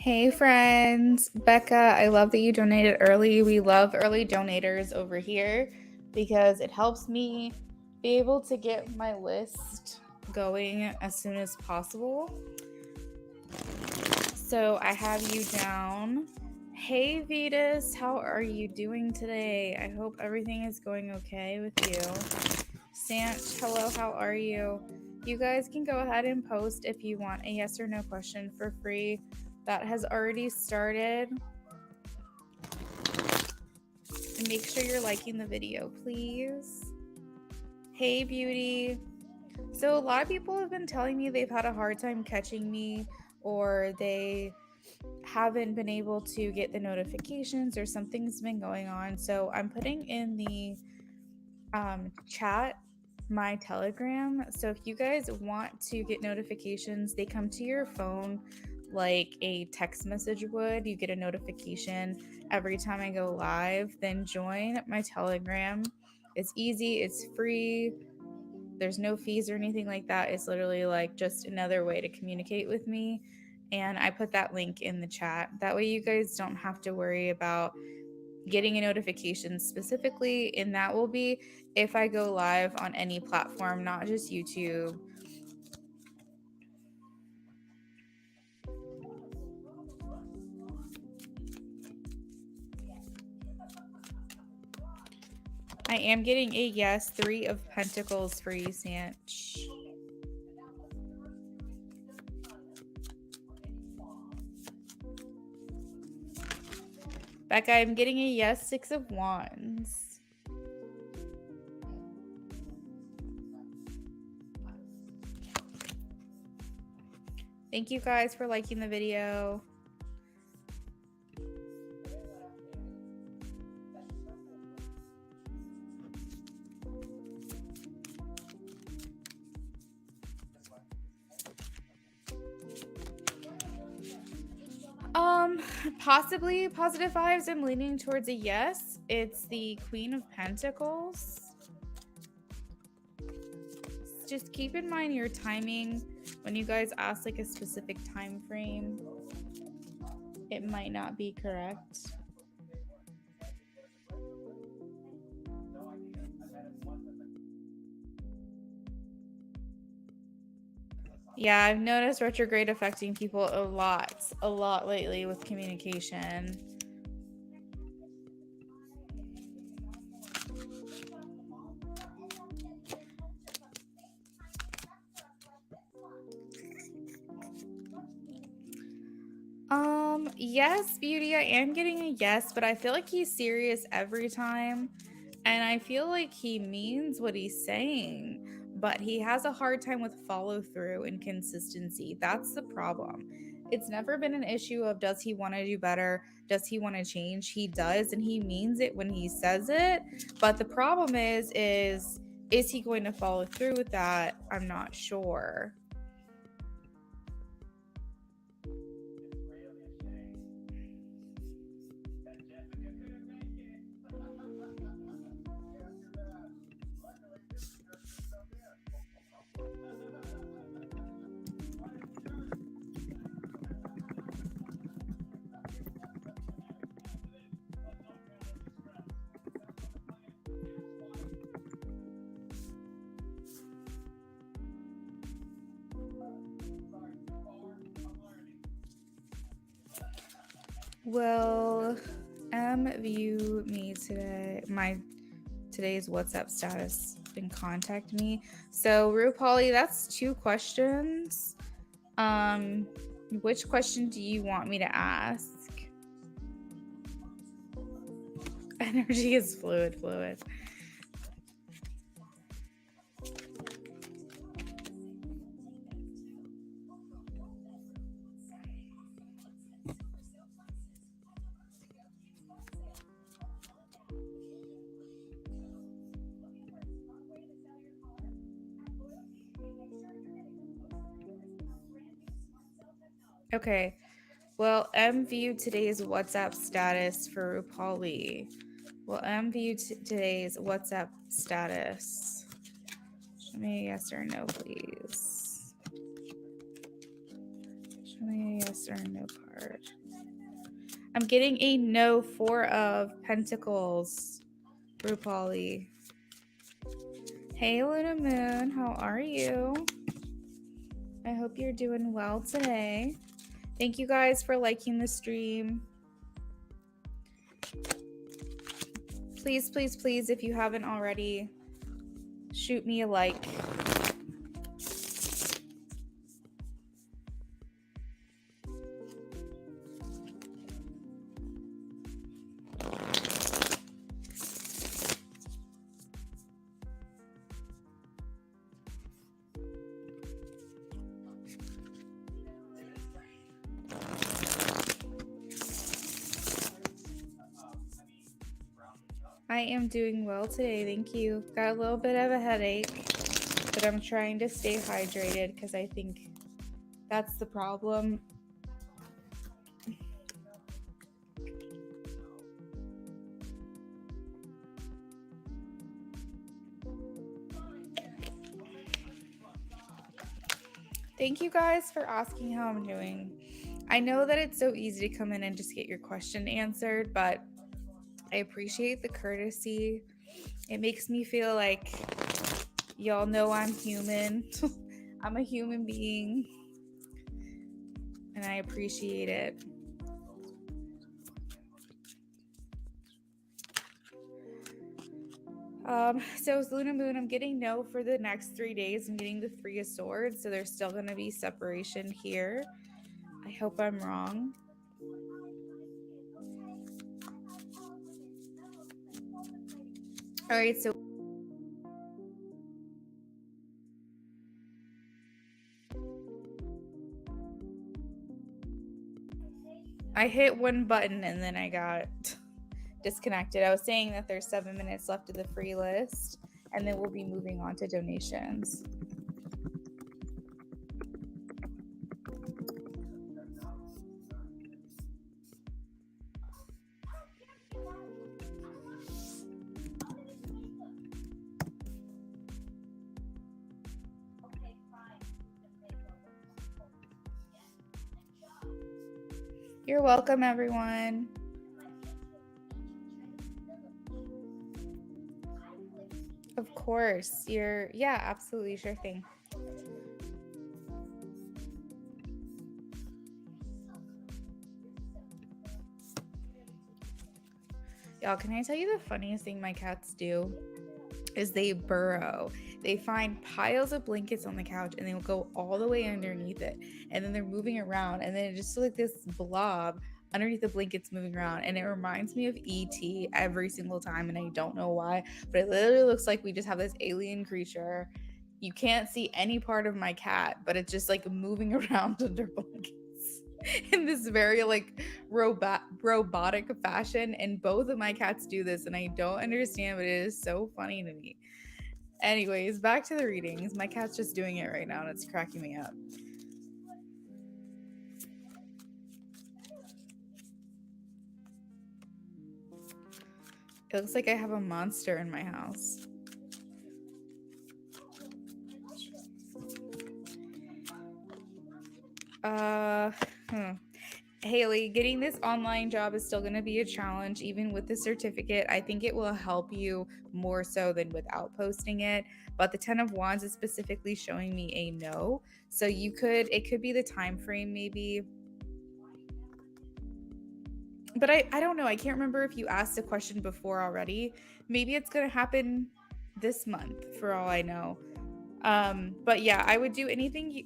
Hey friends, Becca, I love that you donated early. We love early donators over here because it helps me be able to get my list going as soon as possible. So I have you down. Hey Vetus, how are you doing today? I hope everything is going okay with you. Sanch, hello, how are you? You guys can go ahead and post if you want a yes or no question for free. That has already started. And make sure you're liking the video, please. Hey, beauty. So a lot of people have been telling me they've had a hard time catching me, or they haven't been able to get the notifications, or something's been going on. So I'm putting in the chat my Telegram. So if you guys want to get notifications, they come to your phone like a text message would. You get a notification every time I go live. Then join my Telegram. It's easy, it's free. There's no fees or anything like that. It's literally like just another way to communicate with me. And I put that link in the chat. That way you guys don't have to worry about getting a notification specifically, and that will be if I go live on any platform, not just YouTube. I am getting a yes, 3 of Pentacles for you, Sanch. Becca, I'm getting a yes, 6 of Wands. Thank you guys for liking the video. Possibly positive vibes. I'm leaning towards a yes. It's the Queen of Pentacles. Just keep in mind your timing when you guys ask like a specific time frame. It might not be correct. Yeah, I've noticed retrograde affecting people a lot lately with communication. Yes, beauty, I am getting a yes, but I feel like he's serious every time. And I feel like he means what he's saying, but he has a hard time with follow through and consistency. That's the problem. It's never been an issue of does he want to do better? Does he want to change? He does, and he means it when he says it. But the problem is he going to follow through with that? I'm not sure. Will view me today, today's WhatsApp status, and contact me. So RuPauli, that's 2 questions. Which question do you want me to ask? Energy is fluid. Okay. Well, view today's WhatsApp status for RuPauli. Well, view today's WhatsApp status. Show me a yes or no, please. Only a yes or a no card. I'm getting a no, 4 of Pentacles, Rupali. Hey, Luna Moon, how are you? I hope you're doing well today. Thank you guys for liking the stream. Please, please, please, if you haven't already, shoot me a like. I am doing well today, thank you. Got a little bit of a headache, but I'm trying to stay hydrated because I think that's the problem. Thank you guys for asking how I'm doing. I know that it's so easy to come in and just get your question answered, but I appreciate the courtesy. It makes me feel like y'all know I'm human. I'm a human being, and I appreciate it. So with Luna Moon, I'm getting no for the next 3 days. I'm getting the 3 of Swords, so there's still going to be separation here. I hope I'm wrong. All right, so I hit one button and then I got disconnected. I was saying that there's 7 minutes left of the free list, and then we'll be moving on to donations. You're welcome, everyone. Of course. Yeah, absolutely, sure thing. Y'all, can I tell you the funniest thing my cats do? Is they burrow. They find piles of blankets on the couch and they will go all the way underneath it. And then they're moving around, and then it just looks like this blob underneath the blankets moving around. And it reminds me of E.T. every single time, and I don't know why, but it literally looks like we just have this alien creature. You can't see any part of my cat, but it's just like moving around under blankets in this very like robotic fashion, and both of my cats do this, and I don't understand, but it is so funny to me. Anyways, back to the readings. My cat's just doing it right now, and it's cracking me up. It looks like I have a monster in my house. Haley, getting this online job is still going to be a challenge, even with the certificate. I think it will help you more so than without posting it. But the 10 of Wands is specifically showing me a no. So it could be the time frame maybe. But I don't know. I can't remember if you asked a question before already. Maybe it's going to happen this month for all I know. But yeah, I would do anything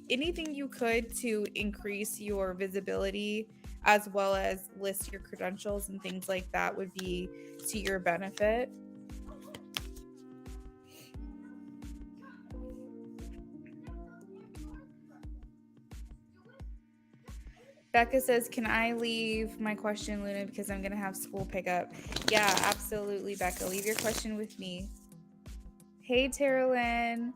you could to increase your visibility, as well as list your credentials and things like that would be to your benefit. Becca says, can I leave my question, Luna, because I'm going to have school pickup? Yeah, absolutely, Becca. Leave your question with me. Hey, Terralyn.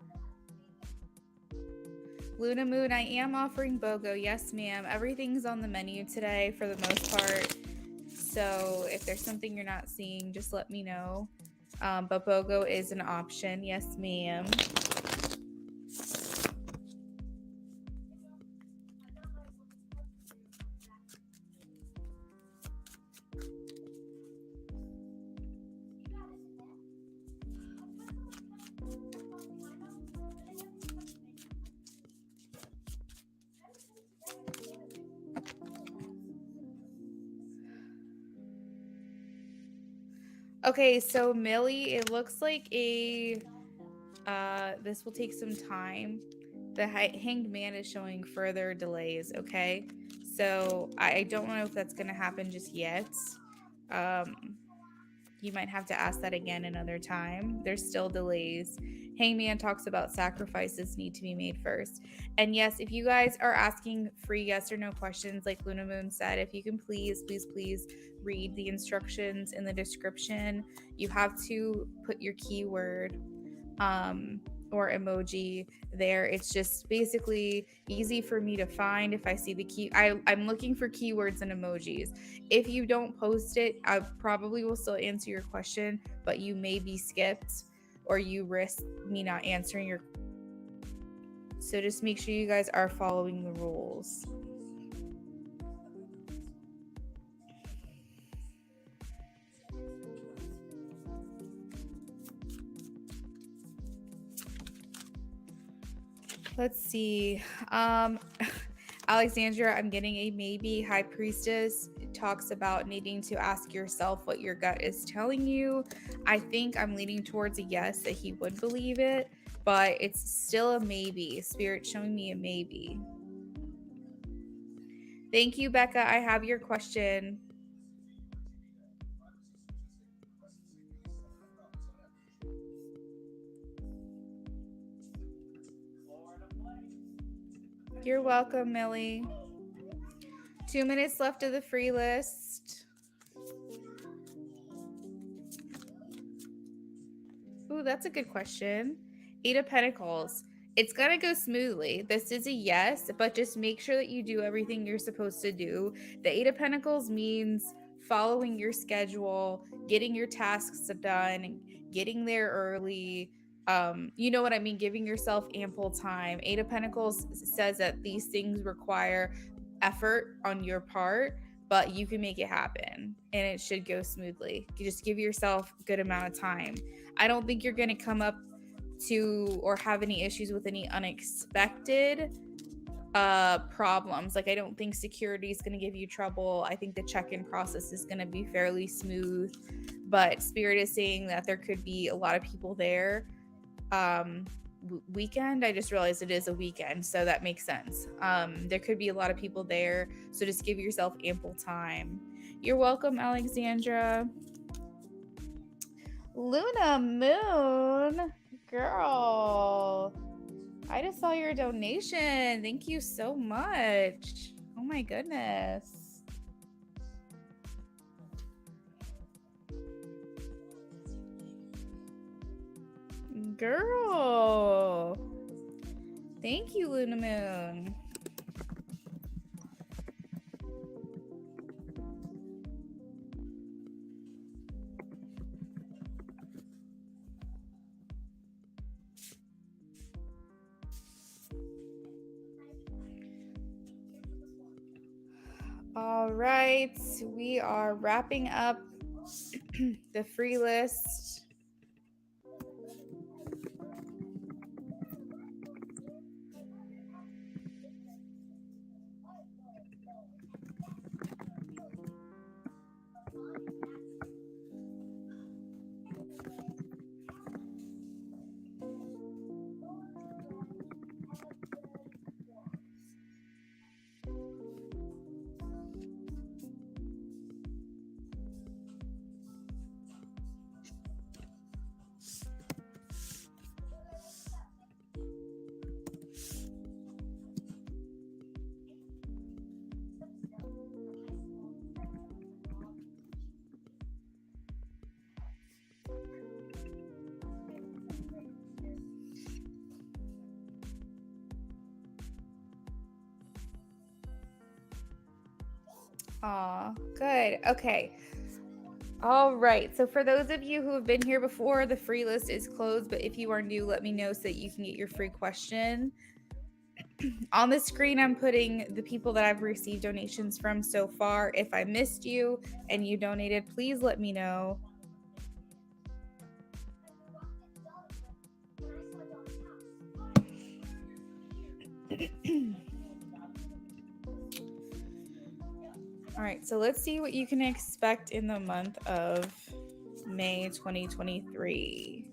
Luna Moon, I am offering BOGO. Yes, ma'am. Everything's on the menu today for the most part. So if there's something you're not seeing, just let me know. But BOGO is an option. Yes, ma'am. Okay, so Millie, it looks like this will take some time. The hanged man is showing further delays, okay? So I don't know if that's going to happen just yet. Um, you might have to ask that again another time. There's still delays. Hangman talks about sacrifices need to be made first. And yes, if you guys are asking free yes or no questions, like Luna Moon said, if you can please read the instructions in the description. You have to put your keyword or emoji there. It's just basically easy for me to find if I see the key. I'm looking for keywords and emojis. If you don't post it, I probably will still answer your question, but you may be skipped or you risk me not answering your. So just make sure you guys are following the rules. Let's see. Alexandra, I'm getting a maybe. High Priestess talks about needing to ask yourself what your gut is telling you. I think I'm leaning towards a yes, that he would believe it, but it's still a maybe. Spirit showing me a maybe. Thank you, Becca. I have your question. You're welcome, Millie. 2 minutes left of the free list. Ooh, that's a good question. 8 of Pentacles. It's going to go smoothly. This is a yes, but just make sure that you do everything you're supposed to do. The 8 of Pentacles means following your schedule, getting your tasks done, getting there early. You know what I mean? Giving yourself ample time. 8 of Pentacles says that these things require effort on your part, but you can make it happen and it should go smoothly. You just give yourself a good amount of time. I don't think you're going to come up to or have any issues with any unexpected problems. Like, I don't think security is going to give you trouble. I think the check-in process is going to be fairly smooth, but Spirit is saying that there could be a lot of people there. Weekend, I just realized it is a weekend, so that makes sense. There could be a lot of people there, so just give yourself ample time. You're welcome, Alexandra. Luna Moon, girl, I just saw your donation. Thank you so much. Oh my goodness. Girl, thank you, Luna Moon. All right, we are wrapping up the free list. Aw, good. Okay. All right. So for those of you who have been here before, the free list is closed. But if you are new, let me know so that you can get your free question. On the screen, I'm putting the people that I've received donations from so far. If I missed you and you donated, please let me know. All right, so let's see what you can expect in the month of May 2023.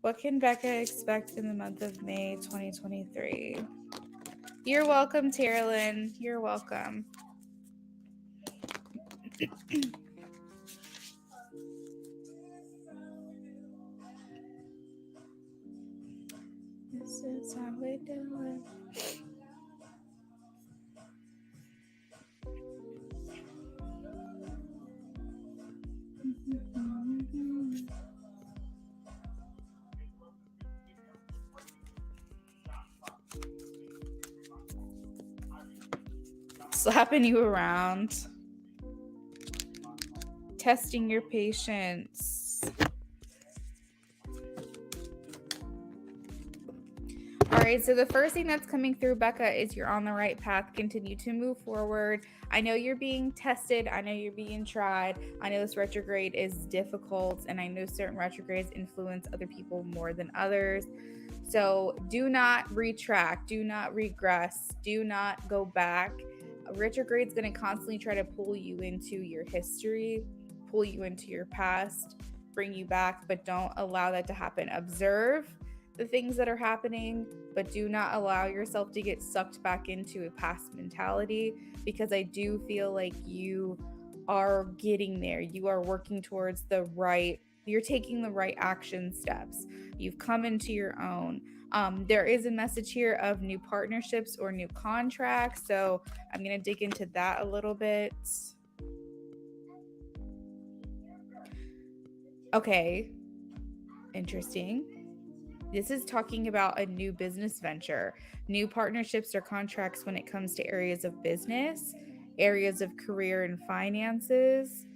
What can Becca expect in the month of May 2023? You're welcome, Terilyn. You're welcome. This is how we do it. Slapping you around, testing your patience. All right, so the first thing that's coming through, Becca, is you're on the right path. Continue to move forward. I know you're being tested. I know you're being tried. I know this retrograde is difficult, and I know certain retrogrades influence other people more than others. So do not retract. Do not regress. Do not go back. Retrograde's going to constantly try to pull you into your history, pull you into your past, bring you back, but don't allow that to happen. Observe the things that are happening, but do not allow yourself to get sucked back into a past mentality, because I do feel like you are getting there. You are working towards you're taking the right action steps. You've come into your own. There is a message here of new partnerships or new contracts. So I'm going to dig into that a little bit. Okay. Interesting. This is talking about a new business venture, new partnerships or contracts when it comes to areas of business, areas of career and finances.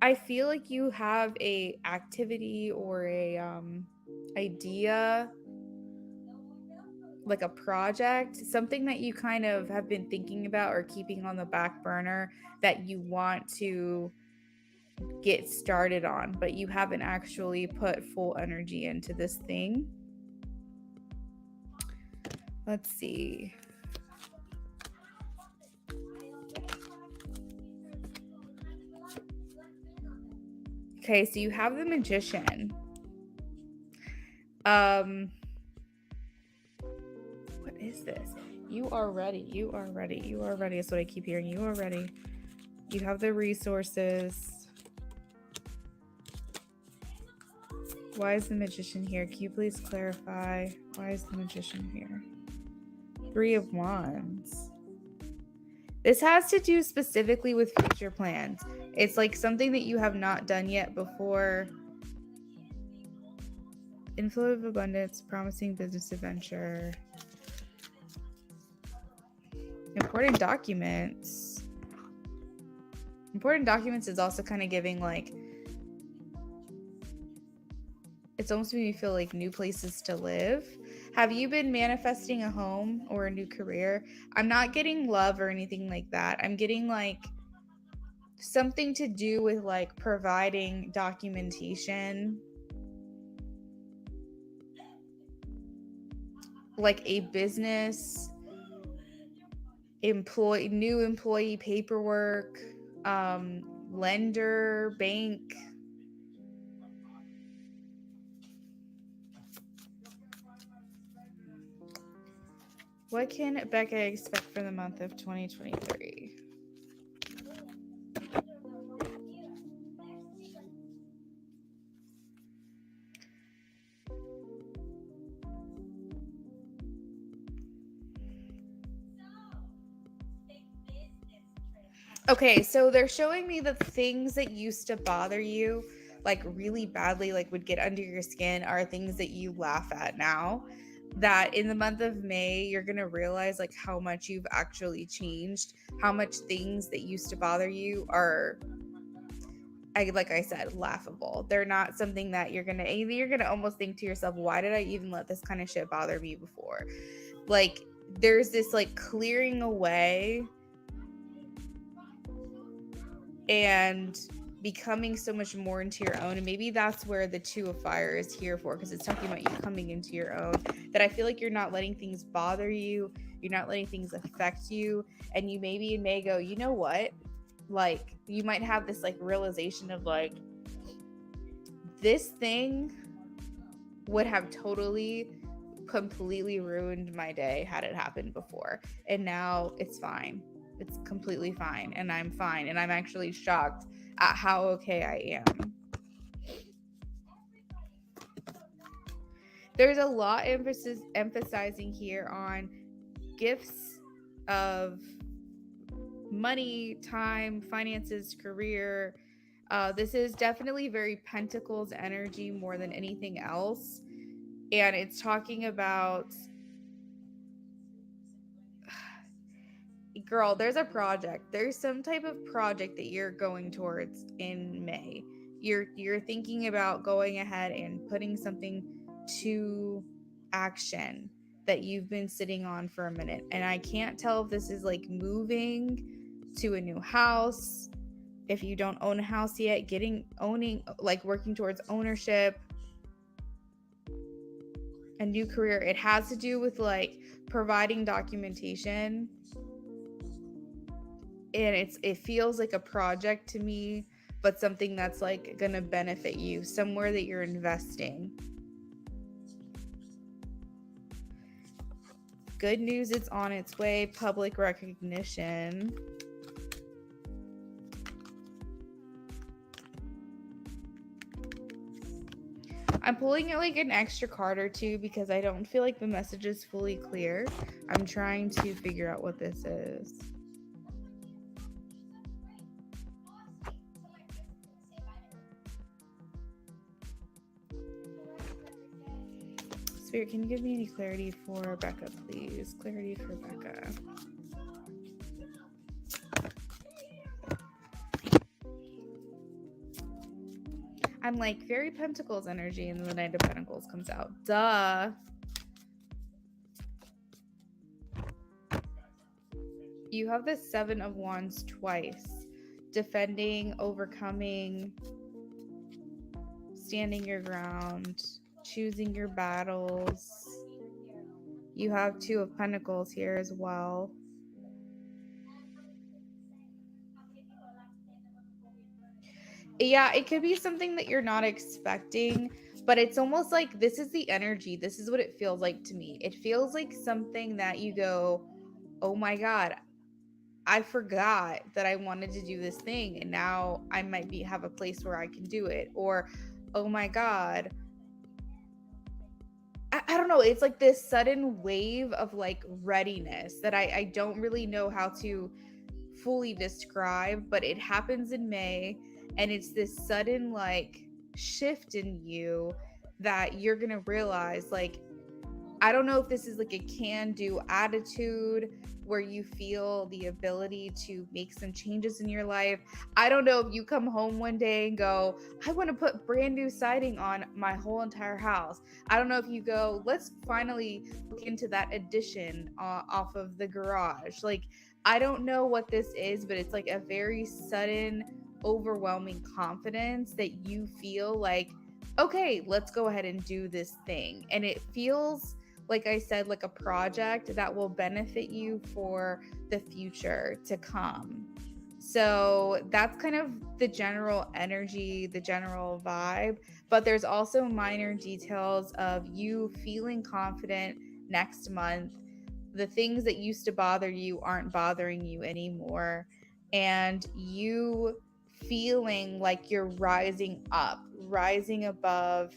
I feel like you have a activity or a idea, like a project, something that you kind of have been thinking about or keeping on the back burner that you want to get started on, but you haven't actually put full energy into this thing. Let's see. Okay, so you have the Magician. What is this? You are ready. You are ready. You are ready. That's what I keep hearing. You are ready. You have the resources. Why is the Magician here? Can you please clarify? Why is the Magician here? 3 of Wands. This has to do specifically with future plans. It's like something that you have not done yet before. Inflow of abundance, promising business adventure. Important documents. Important documents is also kind of giving like, it's almost making me feel like new places to live. Have you been manifesting a home or a new career? I'm not getting love or anything like that. I'm getting like something to do with like providing documentation, like a business, new employee paperwork, lender, bank. What can Becca expect for the month of 2023? Okay, so they're showing me the things that used to bother you, like really badly, like would get under your skin, are things that you laugh at now. That in the month of May, you're going to realize like how much you've actually changed, how much things that used to bother you are, like I said, laughable. They're not something that you're going to almost think to yourself, why did I even let this kind of shit bother me before? Like there's this like clearing away and becoming so much more into your own. And maybe that's where the Two of Fire is here for, because it's talking about you coming into your own. That I feel like you're not letting things bother you, you're not letting things affect you, and you maybe may go, you know what? Like, you might have this like realization of like, this thing would have totally completely ruined my day had it happened before, and now it's fine. It's completely fine, and I'm fine, and I'm actually shocked at how okay I am. There's a lot emphasizing here on gifts of money, time, finances, career. This is definitely very Pentacles energy more than anything else. And it's talking about, girl, there's a project. There's some type of project that you're going towards in May. You're thinking about going ahead and putting something to action that you've been sitting on for a minute. And I can't tell if this is like moving to a new house, if you don't own a house yet, owning, like working towards ownership, a new career. It has to do with like providing documentation, and it feels like a project to me, but something that's like gonna benefit you, somewhere that you're investing. Good news, it's on its way. Public recognition. I'm pulling it like an extra card or two because I don't feel like the message is fully clear. I'm trying to figure out what this is. Spirit, can you give me any clarity for Becca, please? Clarity for Becca. I'm like, very Pentacles energy, and then the Knight of Pentacles comes out. Duh. You have the Seven of Wands twice. Defending, overcoming, standing your ground, choosing your battles. You have Two of Pentacles here as well. Yeah, it could be something that you're not expecting, but it's almost like this is the energy. This is what it feels like to me. It feels like something that you go, oh my God, I forgot that I wanted to do this thing, and now I might have a place where I can do it. Or, oh my God, I don't know. It's like this sudden wave of like readiness that I don't really know how to fully describe, but it happens in May, and it's this sudden like shift in you that you're gonna realize, like, I don't know if this is like a can-do attitude where you feel the ability to make some changes in your life. I don't know if you come home one day and go, I want to put brand new siding on my whole entire house. I don't know if you go, let's finally look into that addition off of the garage. Like, I don't know what this is, but it's like a very sudden, overwhelming confidence that you feel like, okay, let's go ahead and do this thing. And it feels, like I said, like a project that will benefit you for the future to come. So that's kind of the general energy, the general vibe. But there's also minor details of you feeling confident next month. The things that used to bother you aren't bothering you anymore. And you feeling like you're rising up, rising above,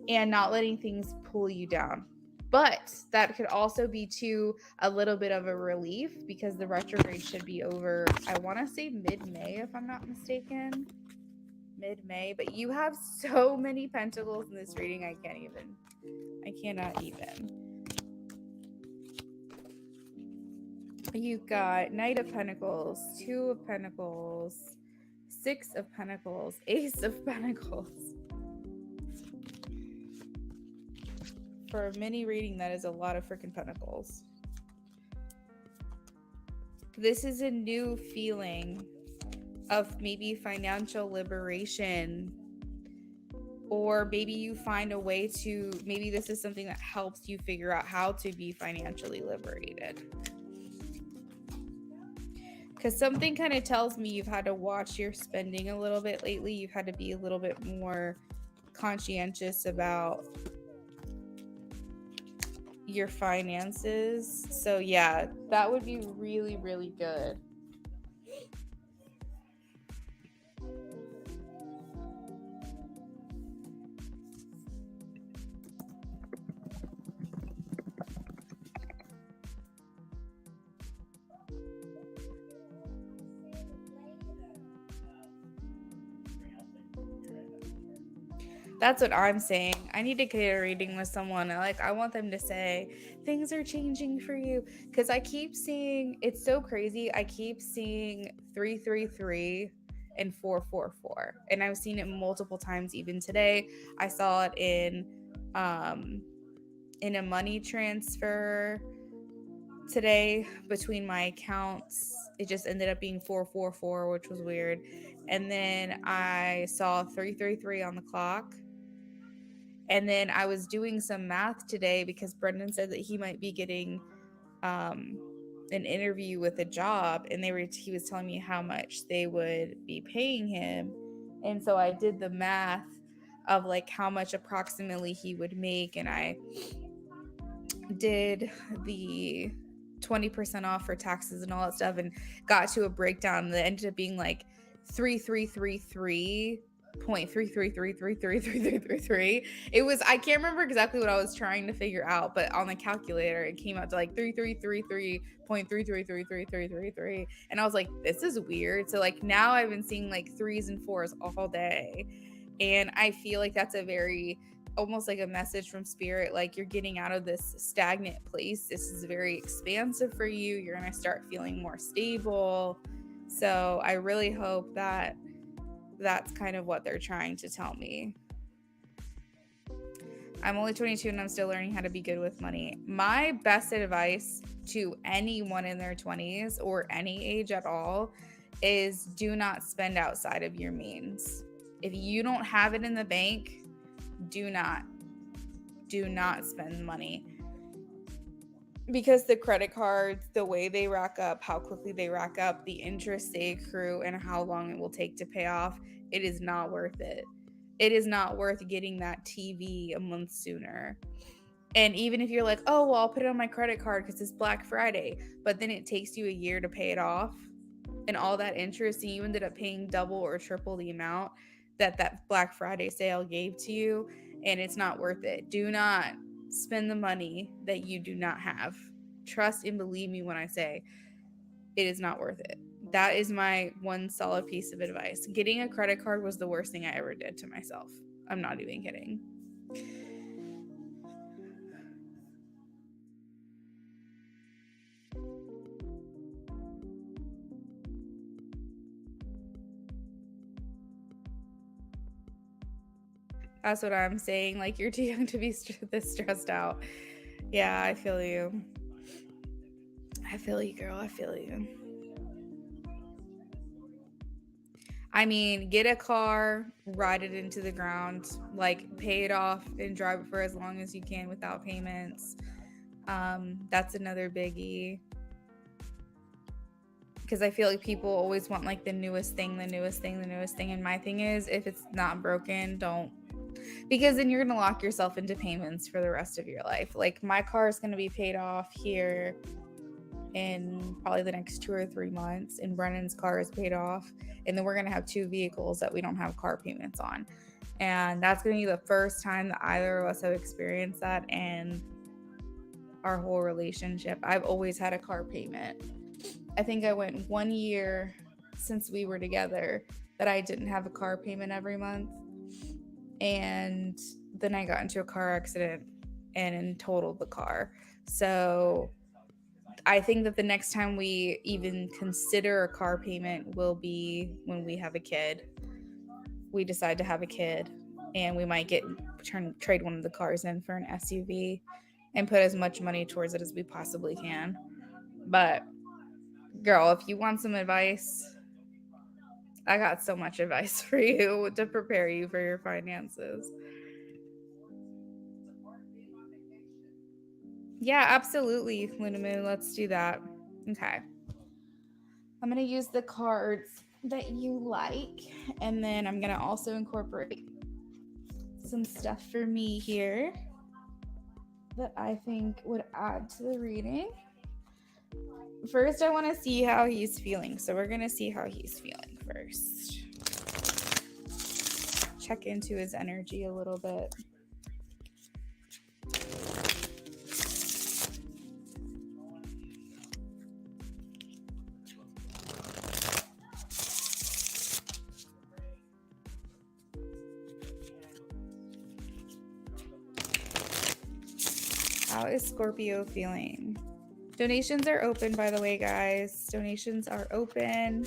and not letting things pull you down. But that could also be too a little bit of a relief, because the retrograde should be over, I want to say mid-May if I'm not mistaken. Mid-May, but you have so many pentacles in this reading, I cannot even. You've got Knight of Pentacles, Two of Pentacles, Six of Pentacles, Ace of Pentacles. For a mini reading, that is a lot of freaking pentacles. This is a new feeling of maybe financial liberation, or maybe you find a way to, maybe this is something that helps you figure out how to be financially liberated. Because something kind of tells me you've had to watch your spending a little bit lately. You've had to be a little bit more conscientious about your finances. So yeah, that would be really, really good. That's what I'm saying. I need to get a reading with someone. I want them to say things are changing for you, because I keep seeing, it's so crazy. I keep seeing 333 and 444, and I've seen it multiple times. Even today, I saw it in a money transfer today between my accounts. It just ended up being 444, which was weird. And then I saw 333 on the clock. And then I was doing some math today because Brendan said that he might be getting an interview with a job, and he was telling me how much they would be paying him. And so I did the math of like how much approximately he would make, and I did the 20% off for taxes and all that stuff, and got to a breakdown that ended up being like 3333.33333333. It was, I can't remember exactly what I was trying to figure out, but on the calculator it came out to like 3333.33333333, and I was like, this is weird. So like now I've been seeing like threes and fours all day, and I feel like that's a very, almost like a message from spirit, like you're getting out of this stagnant place. This is very expansive for you. You're going to start feeling more stable. So I really hope that that's kind of what they're trying to tell me. I'm only 22 and I'm still learning how to be good with money. My best advice to anyone in their 20s or any age at all is do not spend outside of your means. If you don't have it in the bank, do not spend money, because the credit cards, the way they rack up, how quickly they rack up, the interest they accrue, and how long it will take to pay off, it is not worth it. It is not worth getting that TV a month sooner. And even if you're like, oh, well, I'll put it on my credit card because it's Black Friday, but then it takes you a year to pay it off, and all that interest, and you ended up paying double or triple the amount that Black Friday sale gave to you, and it's not worth it. Do not spend the money that you do not have. Trust and believe me when I say it is not worth it. That is my one solid piece of advice. Getting a credit card was the worst thing I ever did to myself. I'm not even kidding. That's what I'm saying. Like, you're too young to be this stressed out. Yeah, I feel you. I feel you, girl. I feel you. I mean, get a car, ride it into the ground, like pay it off and drive it for as long as you can without payments. That's another biggie. Because I feel like people always want like the newest thing. And my thing is, if it's not broken, don't. Because then you're going to lock yourself into payments for the rest of your life. Like, my car is going to be paid off here in probably the next 2 or 3 months, and Brennan's car is paid off, and then we're going to have 2 vehicles that we don't have car payments on, and that's going to be the first time that either of us have experienced that in our whole relationship. I've always had a car payment. I think I went 1 year since we were together that I didn't have a car payment every month, and then I got into a car accident and totaled the car. So I think that the next time we even consider a car payment will be when we have a kid. We decide to have a kid, and we might trade one of the cars in for an SUV and put as much money towards it as we possibly can. But girl, if you want some advice, I got so much advice for you to prepare you for your finances. Yeah, absolutely, Luna Moon. Let's do that. Okay. I'm going to use the cards that you like, and then I'm going to also incorporate some stuff for me here that I think would add to the reading. First, I want to see how he's feeling. So we're going to see how he's feeling first. Check into his energy a little bit. How is Scorpio feeling? Donations are open, by the way, guys. Donations are open.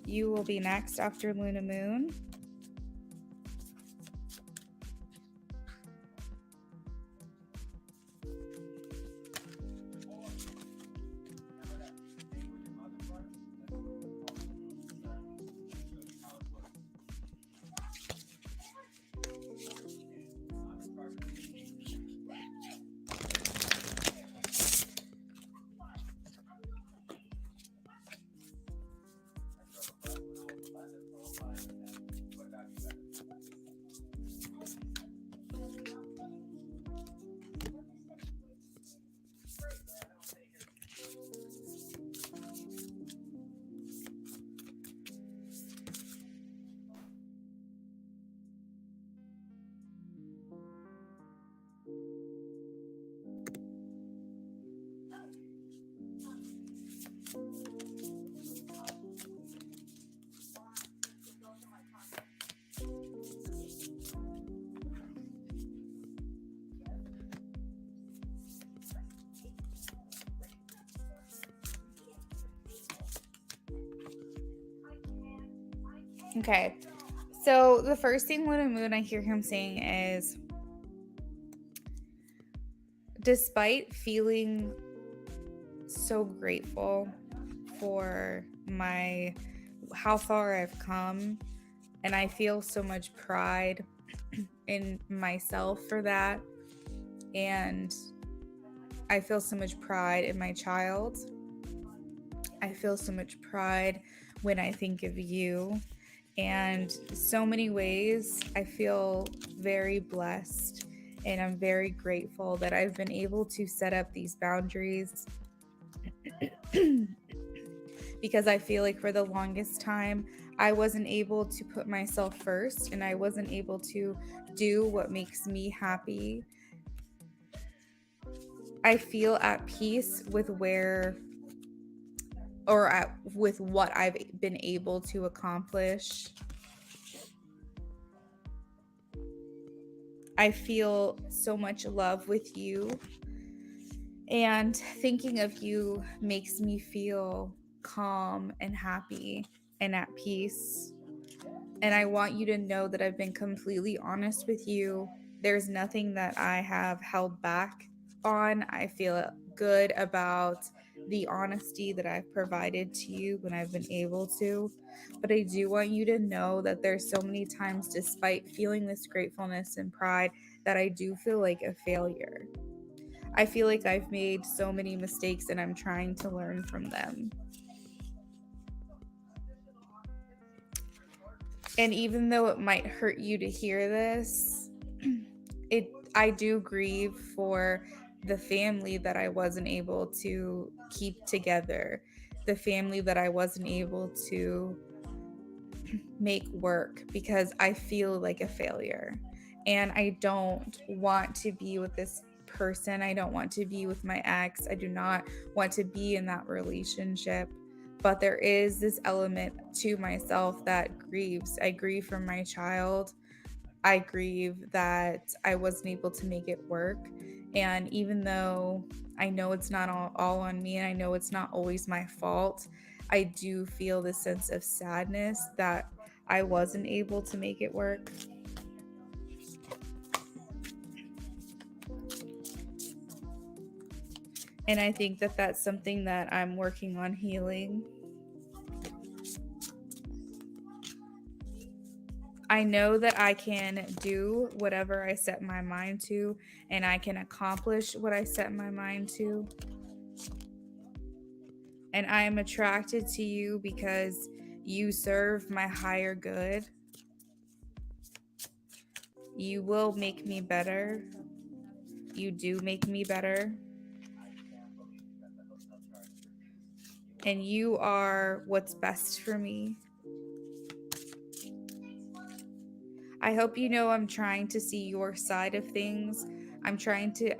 You will be next after Luna Moon. Okay, so the first thing Luna Moon I hear him saying is, despite feeling so grateful for how far I've come, and I feel so much pride in myself for that, and I feel so much pride in my child. I feel so much pride when I think of you. And so many ways I feel very blessed, and I'm very grateful that I've been able to set up these boundaries because I feel like for the longest time I wasn't able to put myself first, and I wasn't able to do what makes me happy. I feel at peace with with what I've been able to accomplish. I feel so much love with you, and thinking of you makes me feel calm and happy and at peace. And I want you to know that I've been completely honest with you. There's nothing that I have held back on. I feel good about the honesty that I've provided to you when I've been able to. But I do want you to know that there's so many times, despite feeling this gratefulness and pride, that I do feel like a failure. I feel like I've made so many mistakes and I'm trying to learn from them. And even though it might hurt you to hear this, I do grieve for the family that I wasn't able to keep together, the family that I wasn't able to make work, because I feel like a failure. And I don't want to be with this person. I don't want to be with my ex. I do not want to be in that relationship. But there is this element to myself that grieves. I grieve for my child. I grieve that I wasn't able to make it work. And even though I know it's not all on me, and I know it's not always my fault, I do feel this sense of sadness that I wasn't able to make it work. And I think that that's something that I'm working on healing. I know that I can do whatever I set my mind to, and I can accomplish what I set my mind to. And I am attracted to you because you serve my higher good. You will make me better. You do make me better. And you are what's best for me. I hope you know I'm trying to see your side of things. I'm trying to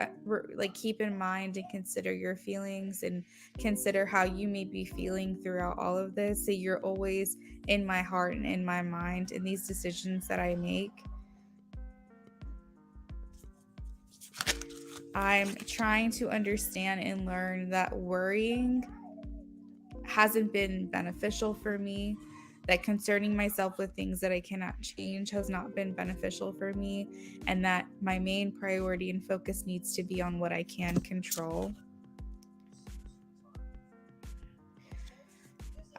keep in mind and consider your feelings and consider how you may be feeling throughout all of this. So you're always in my heart and in my mind in these decisions that I make. I'm trying to understand and learn that worrying hasn't been beneficial for me, that concerning myself with things that I cannot change has not been beneficial for me, and that my main priority and focus needs to be on what I can control.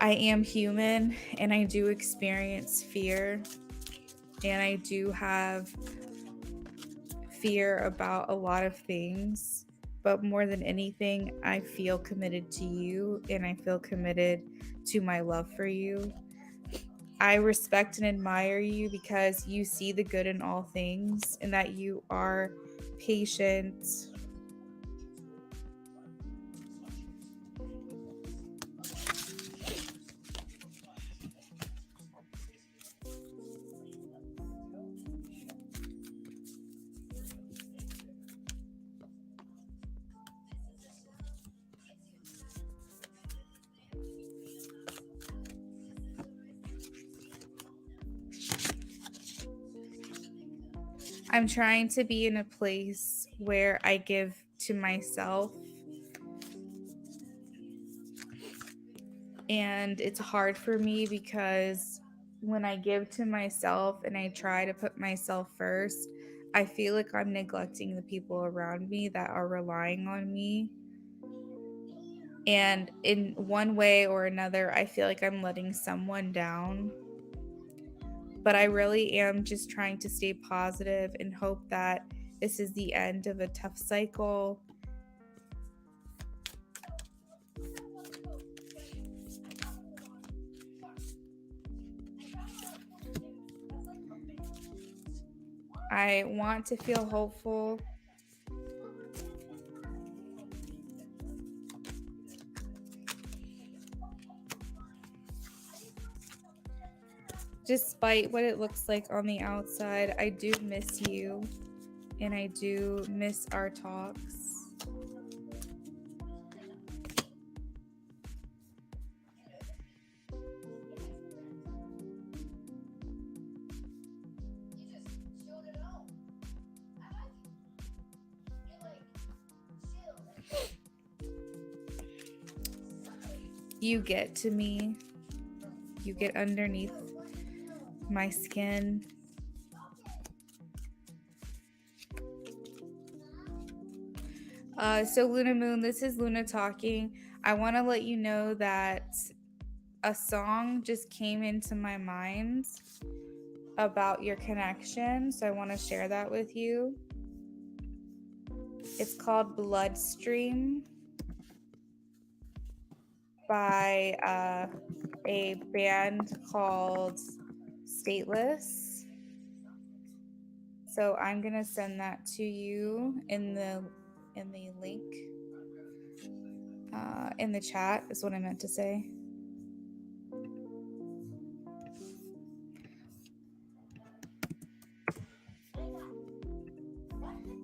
I am human and I do experience fear, and I do have fear about a lot of things, but more than anything, I feel committed to you and I feel committed to my love for you. I respect and admire you because you see the good in all things and that you are patient. I'm trying to be in a place where I give to myself, and it's hard for me because when I give to myself and I try to put myself first, I feel like I'm neglecting the people around me that are relying on me. And in one way or another, I feel like I'm letting someone down. But I really am just trying to stay positive and hope that this is the end of a tough cycle. I want to feel hopeful. Despite what it looks like on the outside, I do miss you and I do miss our talks. You get to me. You get underneath my skin. So Luna Moon, this is Luna talking. I want to let you know that a song just came into my mind about your connection. So I want to share that with you. It's called Bloodstream by a band called Stateless. So I'm gonna send that to you in the link in the chat is what I meant to say.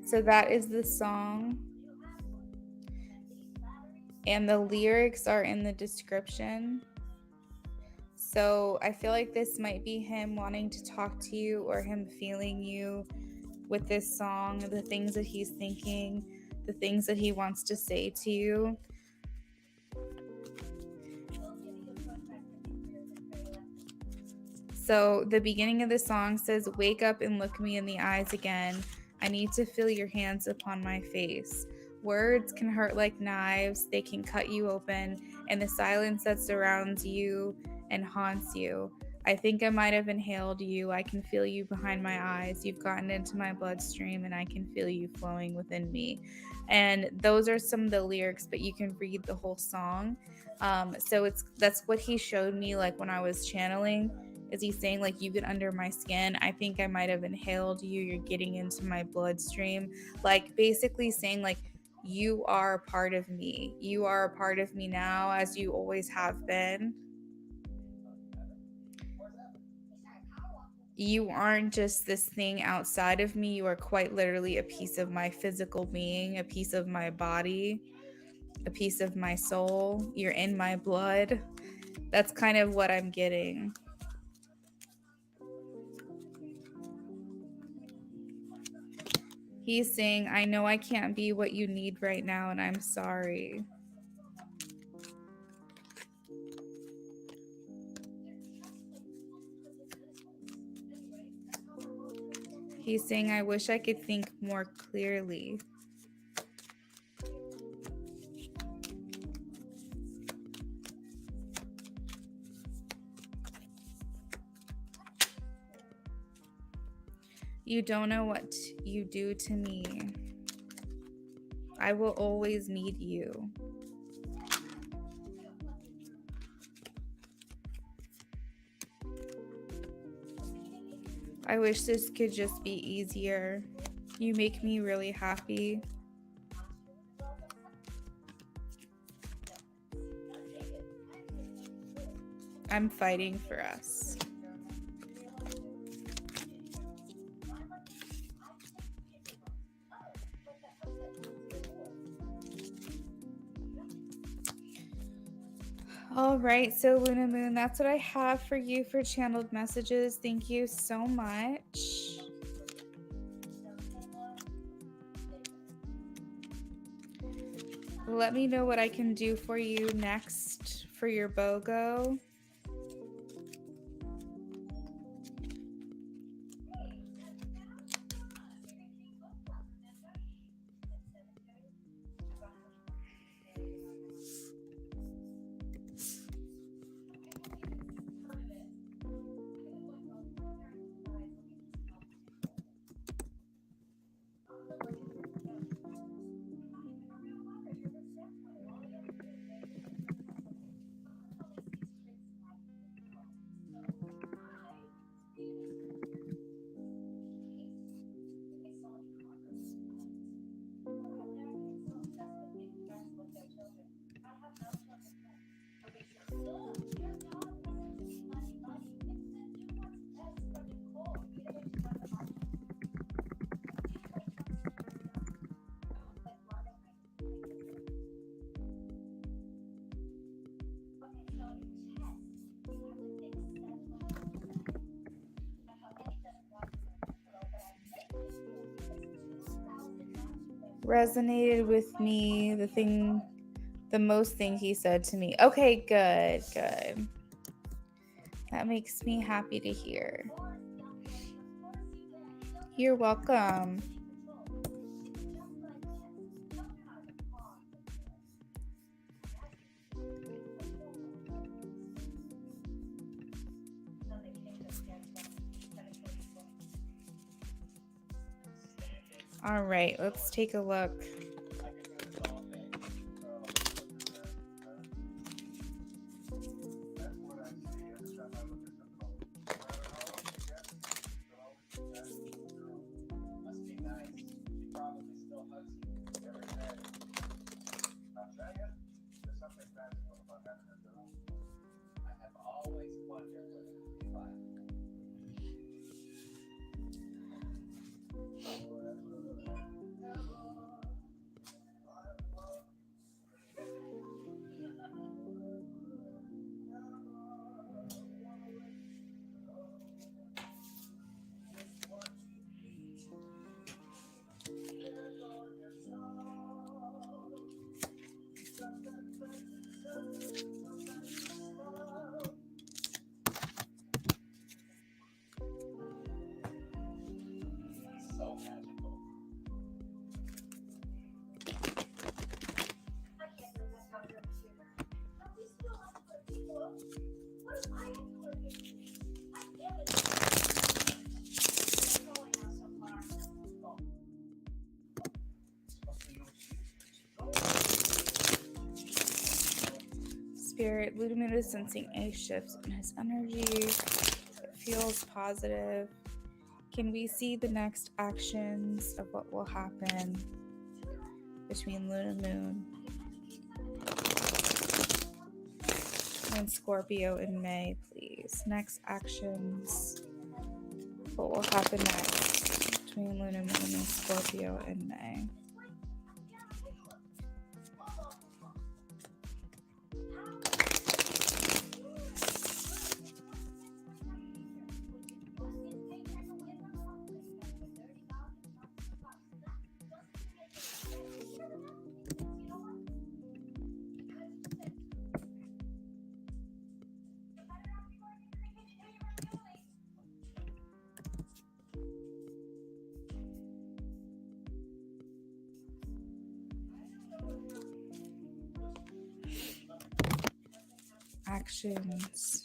So that is the song, and the lyrics are in the description. So I feel like this might be him wanting to talk to you or him feeling you with this song, the things that he's thinking, the things that he wants to say to you. So the beginning of the song says, "Wake up and look me in the eyes again. I need to feel your hands upon my face. Words can hurt like knives. They can cut you open, and the silence that surrounds you and haunts you. I think I might have inhaled you. I can feel you behind my eyes. You've gotten into my bloodstream and I can feel you flowing within me. And those are some of the lyrics, but you can read the whole song. So that's what he showed me, like when I was channeling. Is he saying like, you get under my skin? I think I might have inhaled you. You're getting into my bloodstream. Like basically saying like, you are a part of me. You are a part of me now, as you always have been. You aren't just this thing outside of me. You are quite literally a piece of my physical being, a piece of my body, a piece of my soul. You're in my blood. That's kind of what I'm getting. He's saying, I know I can't be what you need right now, and I'm sorry. He's saying, I wish I could think more clearly. You don't know what you do to me. I will always need you. I wish this could just be easier. You make me really happy. I'm fighting for us. All right, so Luna Moon, that's what I have for you for channeled messages. Thank you so much. Let me know what I can do for you next for your BOGO. Resonated with me, the most thing he said to me. Okay, good. That makes me happy to hear. You're welcome. All right, let's take a look. Spirit, Luna Moon is sensing a shift in his energy. It feels positive. Can we see the next actions of what will happen between Luna Moon and Scorpio in May, please? Next actions. What will happen next between Luna Moon and Scorpio in May? Actions.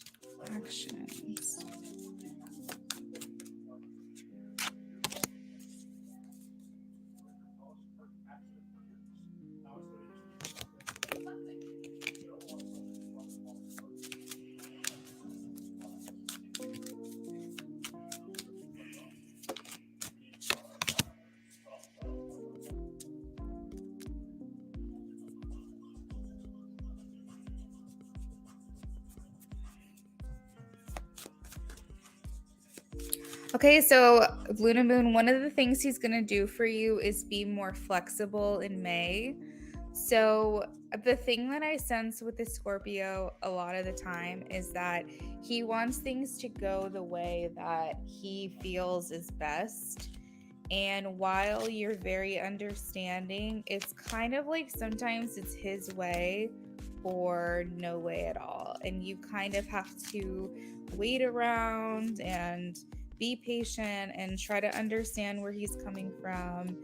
Okay, so Luna Moon, one of the things he's going to do for you is be more flexible in May. So the thing that I sense with the Scorpio a lot of the time is that he wants things to go the way that he feels is best. And while you're very understanding, it's kind of like sometimes it's his way or no way at all. And you kind of have to wait around and be patient and try to understand where he's coming from.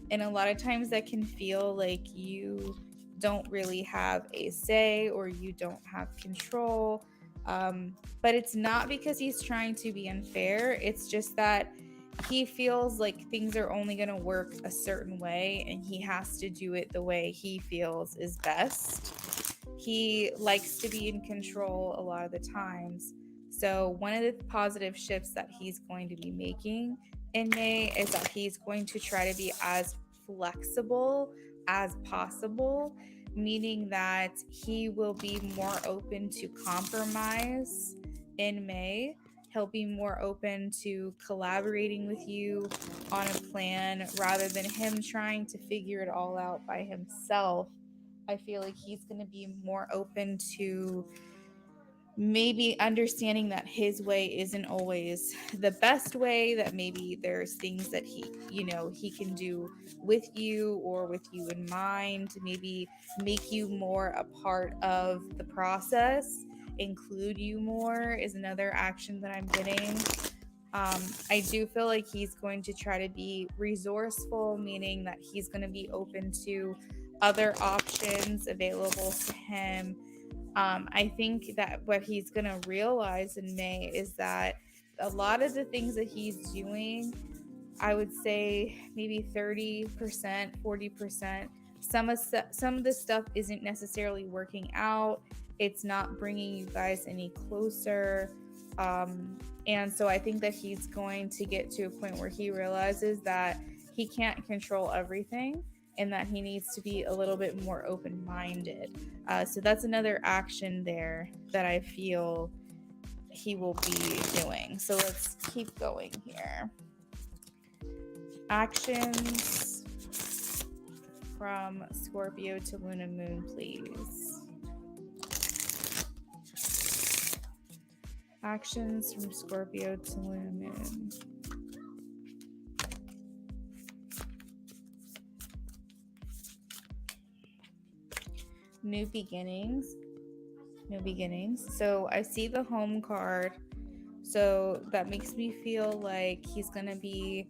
And a lot of times that can feel like you don't really have a say or you don't have control. But it's not because he's trying to be unfair. It's just that he feels like things are only going to work a certain way and he has to do it the way he feels is best. He likes to be in control a lot of the times. So one of the positive shifts that he's going to be making in May is that he's going to try to be as flexible as possible, meaning that he will be more open to compromise in May. He'll be more open to collaborating with you on a plan rather than him trying to figure it all out by himself. I feel like he's going to be more open to maybe understanding that his way isn't always the best way, that maybe there's things that he can do with you or with you in mind to maybe make you more a part of the process, include you more is another action that I'm getting. I do feel like he's going to try to be resourceful, meaning that he's going to be open to other options available to him. I think that what he's going to realize in May is that a lot of the things that he's doing, I would say maybe 30%, 40%, some of the stuff isn't necessarily working out. It's not bringing you guys any closer. And so I think that he's going to get to a point where he realizes that he can't control everything and that he needs to be a little bit more open-minded. So that's another action there that I feel he will be doing. So let's keep going here. Actions from Scorpio to Luna Moon, please. Actions from Scorpio to Luna Moon. New beginnings. So I see the home card. So that makes me feel like he's going to be,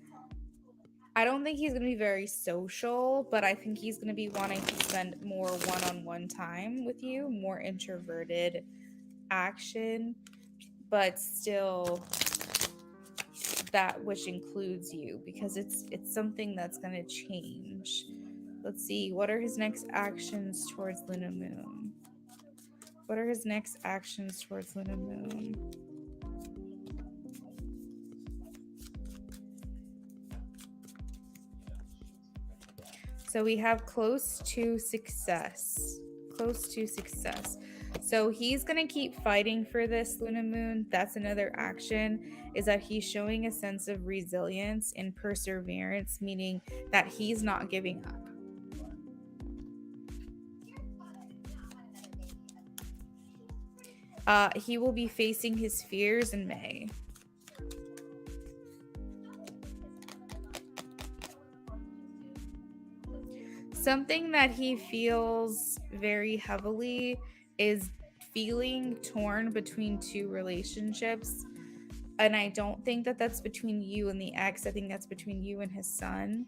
I don't think he's going to be very social, but I think he's going to be wanting to spend more one-on-one time with you, more introverted action, but still that which includes you, because it's something that's going to change. Let's see, what are his next actions towards Luna Moon? What are his next actions towards Luna Moon? So we have close to success. Close to success. So he's going to keep fighting for this Luna Moon. That's another action, is that he's showing a sense of resilience and perseverance, meaning that he's not giving up. He will be facing his fears in May. Something that he feels very heavily is feeling torn between two relationships. And I don't think that that's between you and the ex. I think that's between you and his son.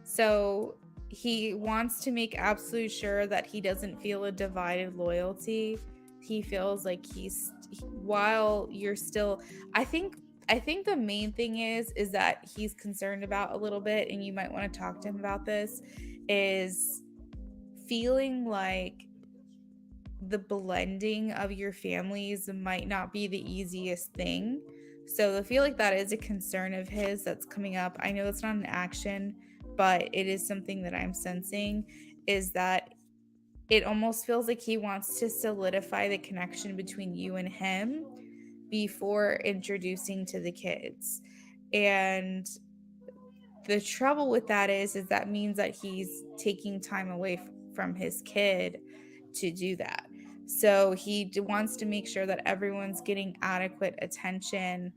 So he wants to make absolute sure that he doesn't feel a divided loyalty. He feels like while you're still, I think the main thing is that he's concerned about a little bit, and you might want to talk to him about this, is feeling like the blending of your families might not be the easiest thing. So I feel like that is a concern of his that's coming up. I know it's not an action, but it is something that I'm sensing, is that it almost feels like he wants to solidify the connection between you and him before introducing to the kids. And the trouble with that is that means that he's taking time away from his kid to do that. So he wants to make sure that everyone's getting adequate attention,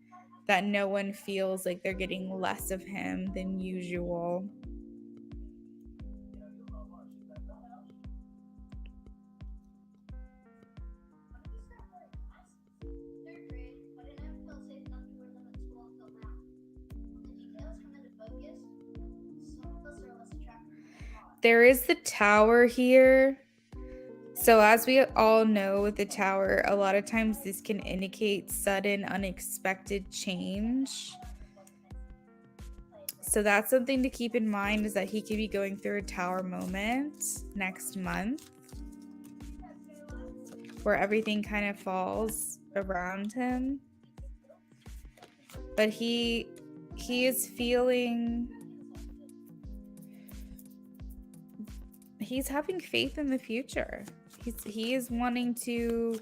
that no one feels like they're getting less of him than usual. There is the Tower here. So as we all know with the Tower, a lot of times this can indicate sudden, unexpected change. So that's something to keep in mind, is that he could be going through a Tower moment next month where everything kind of falls around him. But he is feeling, he's having faith in the future. He is wanting to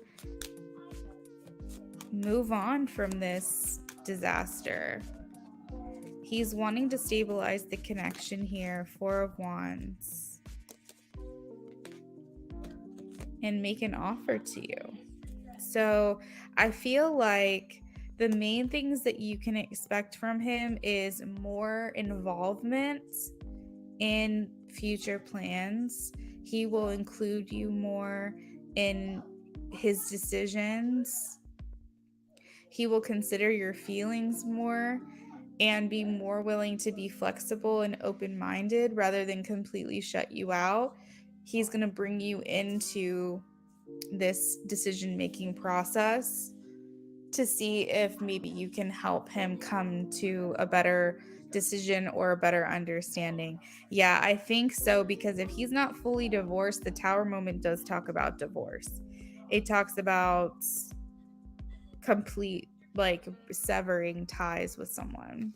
move on from this disaster. He's wanting to stabilize the connection here, Four of Wands, and make an offer to you. So I feel like the main things that you can expect from him is more involvement in future plans. He will include you more in his decisions. He will consider your feelings more and be more willing to be flexible and open-minded rather than completely shut you out. He's going to bring you into this decision-making process to see if maybe you can help him come to a better decision or a better understanding. Yeah, I think so, because if he's not fully divorced, the Tower moment does talk about divorce. It talks about complete, like, severing ties with someone.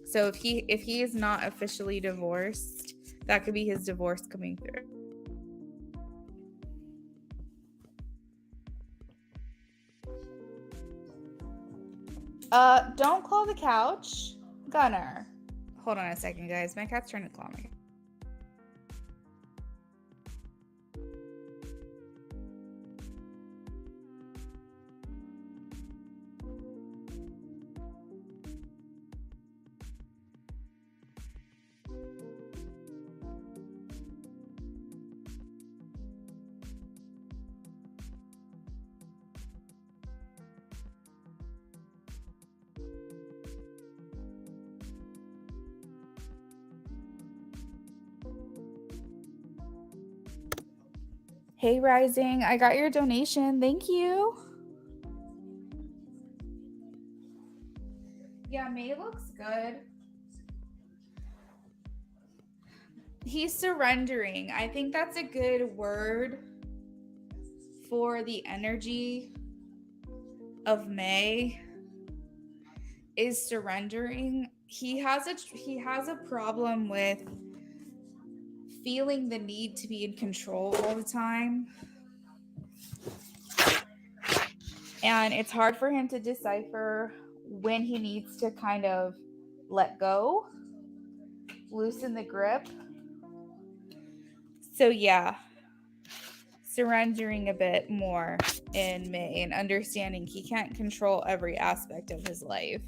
So if he is not officially divorced, that could be his divorce coming through. Don't claw the couch. Gunner. Hold on a second, guys. My cat's trying to claw me. Hey, Rising, I got your donation. Thank you. Yeah, May looks good. He's surrendering. I think that's a good word for the energy of May is surrendering. He has a problem with feeling the need to be in control all the time. And it's hard for him to decipher when he needs to kind of let go, loosen the grip. So yeah, surrendering a bit more in May and understanding he can't control every aspect of his life.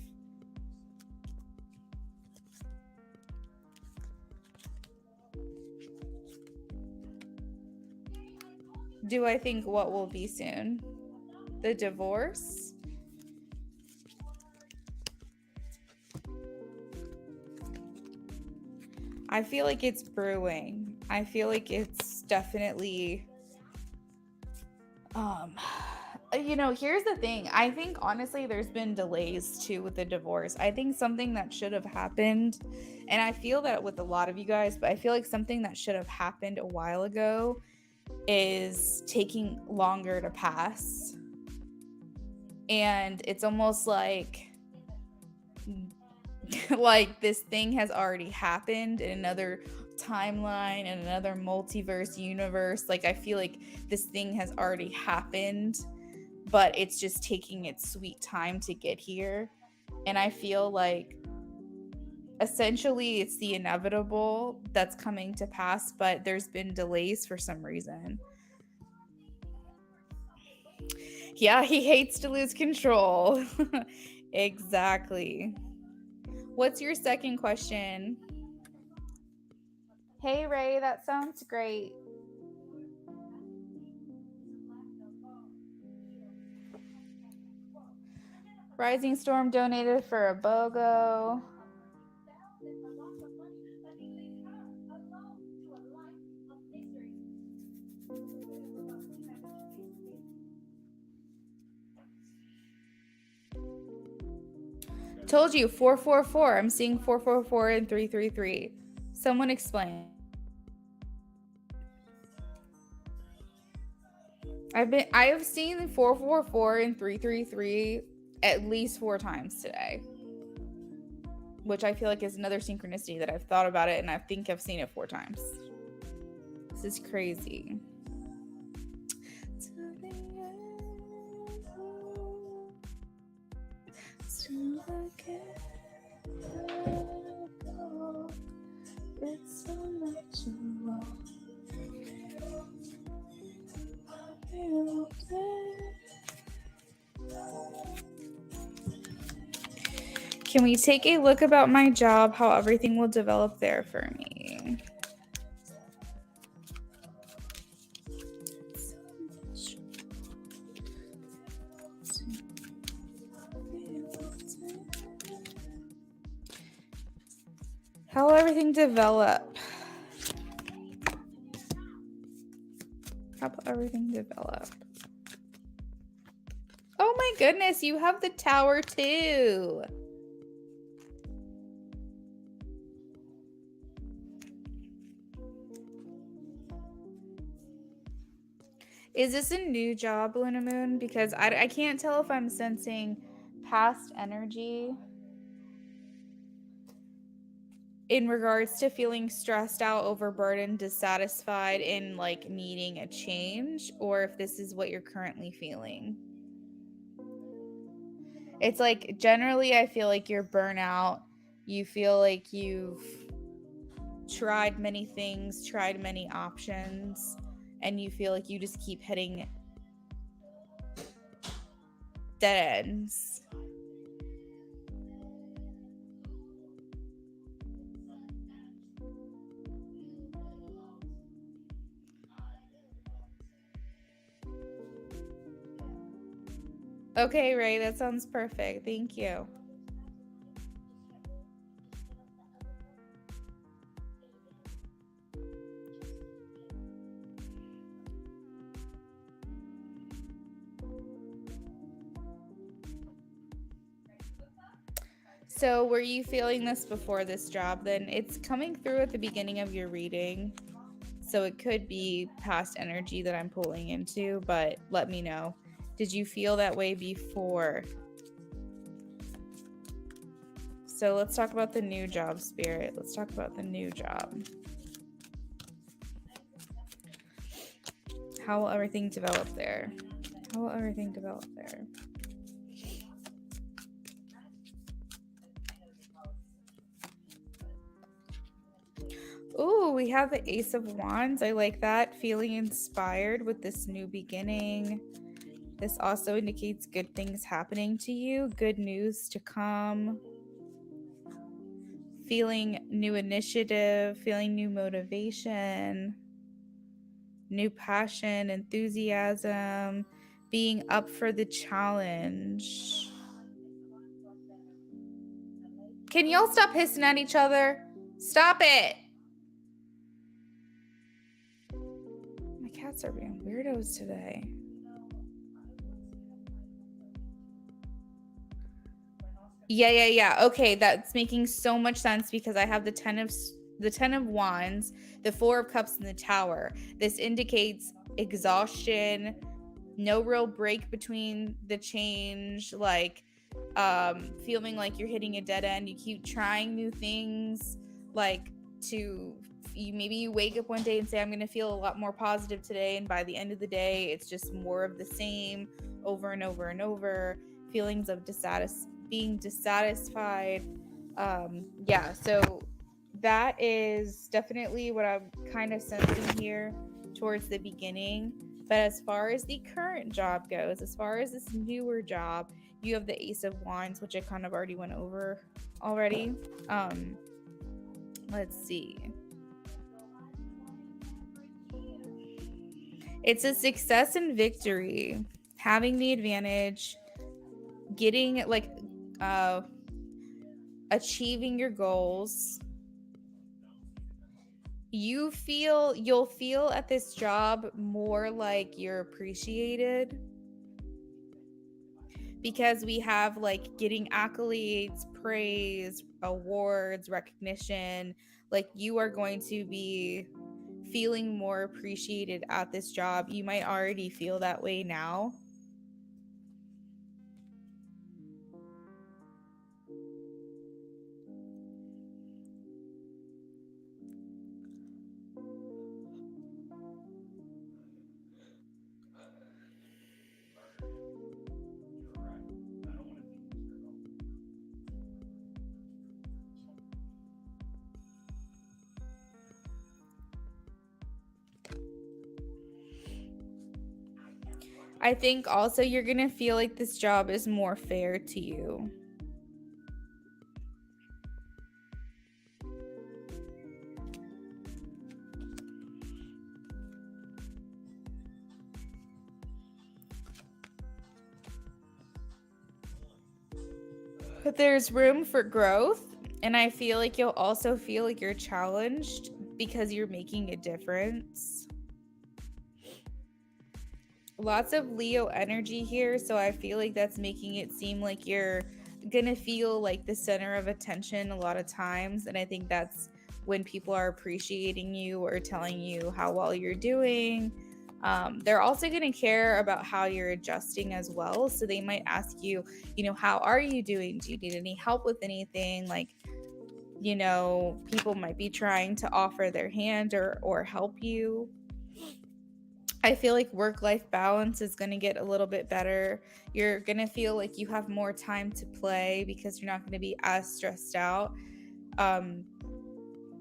Do I think what will be soon? The divorce? I feel like it's brewing. I feel like it's definitely here's the thing. I think honestly there's been delays too with the divorce. I think something that should have happened, and I feel that with a lot of you guys, but I feel like something that should have happened a while ago is taking longer to pass. And it's almost like this thing has already happened in another timeline, in another multiverse universe. Like I feel like this thing has already happened, but it's just taking its sweet time to get here. And I feel like essentially it's the inevitable that's coming to pass, but there's been delays for some reason. Yeah, he hates to lose control. Exactly. What's your second question? Hey, Ray, that sounds great. Rising Storm donated for a BOGO. Told you, 444. I'm seeing 444 and 333. Someone explain. I have seen 444 and 333 at least 4 times today, which I feel like is another synchronicity that I've thought about it and I think I've seen it 4 times. This is crazy. It's so natural. Can we take a look about my job, how everything will develop there for me? How will everything develop? How will everything develop? Oh my goodness, you have the tower too. Is this a new job, Luna Moon? Because I can't tell if I'm sensing past energy in regards to feeling stressed out, overburdened, dissatisfied, and like needing a change, or if this is what you're currently feeling. It's like generally I feel like you're burnout. You feel like you've tried many things, tried many options, and you feel like you just keep hitting dead ends. Okay, Ray, that sounds perfect. Thank you. So were you feeling this before this job then? It's coming through at the beginning of your reading. So it could be past energy that I'm pulling into, but let me know. Did you feel that way before? So let's talk about the new job, Spirit. Let's talk about the new job. How will everything develop there? How will everything develop there? Ooh, we have the Ace of Wands. I like that. Feeling inspired with this new beginning. This also indicates good things happening to you, good news to come. Feeling new initiative, feeling new motivation, new passion, enthusiasm, being up for the challenge. Can y'all stop hissing at each other? Stop it! My cats are being weirdos today. Yeah. Okay, that's making so much sense because I have the 10 of Wands, the 4 of Cups, and the Tower. This indicates exhaustion, no real break between the change, like feeling like you're hitting a dead end. You keep trying new things, like maybe you wake up one day and say, I'm going to feel a lot more positive today, and by the end of the day it's just more of the same over and over and over. Feelings of being dissatisfied. So that is definitely what I'm kind of sensing here towards the beginning. But as far as the current job goes, as far as this newer job, you have the Ace of Wands, which I kind of already went over already. Let's see. It's a success and victory, having the advantage, getting achieving your goals. You'll feel at this job more like you're appreciated, because we have like getting accolades, praise, awards, recognition. Like, you are going to be feeling more appreciated at this job. You might already feel that way now. I think also you're going to feel like this job is more fair to you. But there's room for growth, and I feel like you'll also feel like you're challenged because you're making a difference. Lots of Leo energy here, so I feel like that's making it seem like you're gonna feel like the center of attention a lot of times, and I think that's when people are appreciating you or telling you how well you're doing. They're also going to care about how you're adjusting as well, so they might ask you, how are you doing? Do you need any help with anything? Like, people might be trying to offer their hand or help you. I feel like work-life balance is going to get a little bit better. You're going to feel like you have more time to play because you're not going to be as stressed out.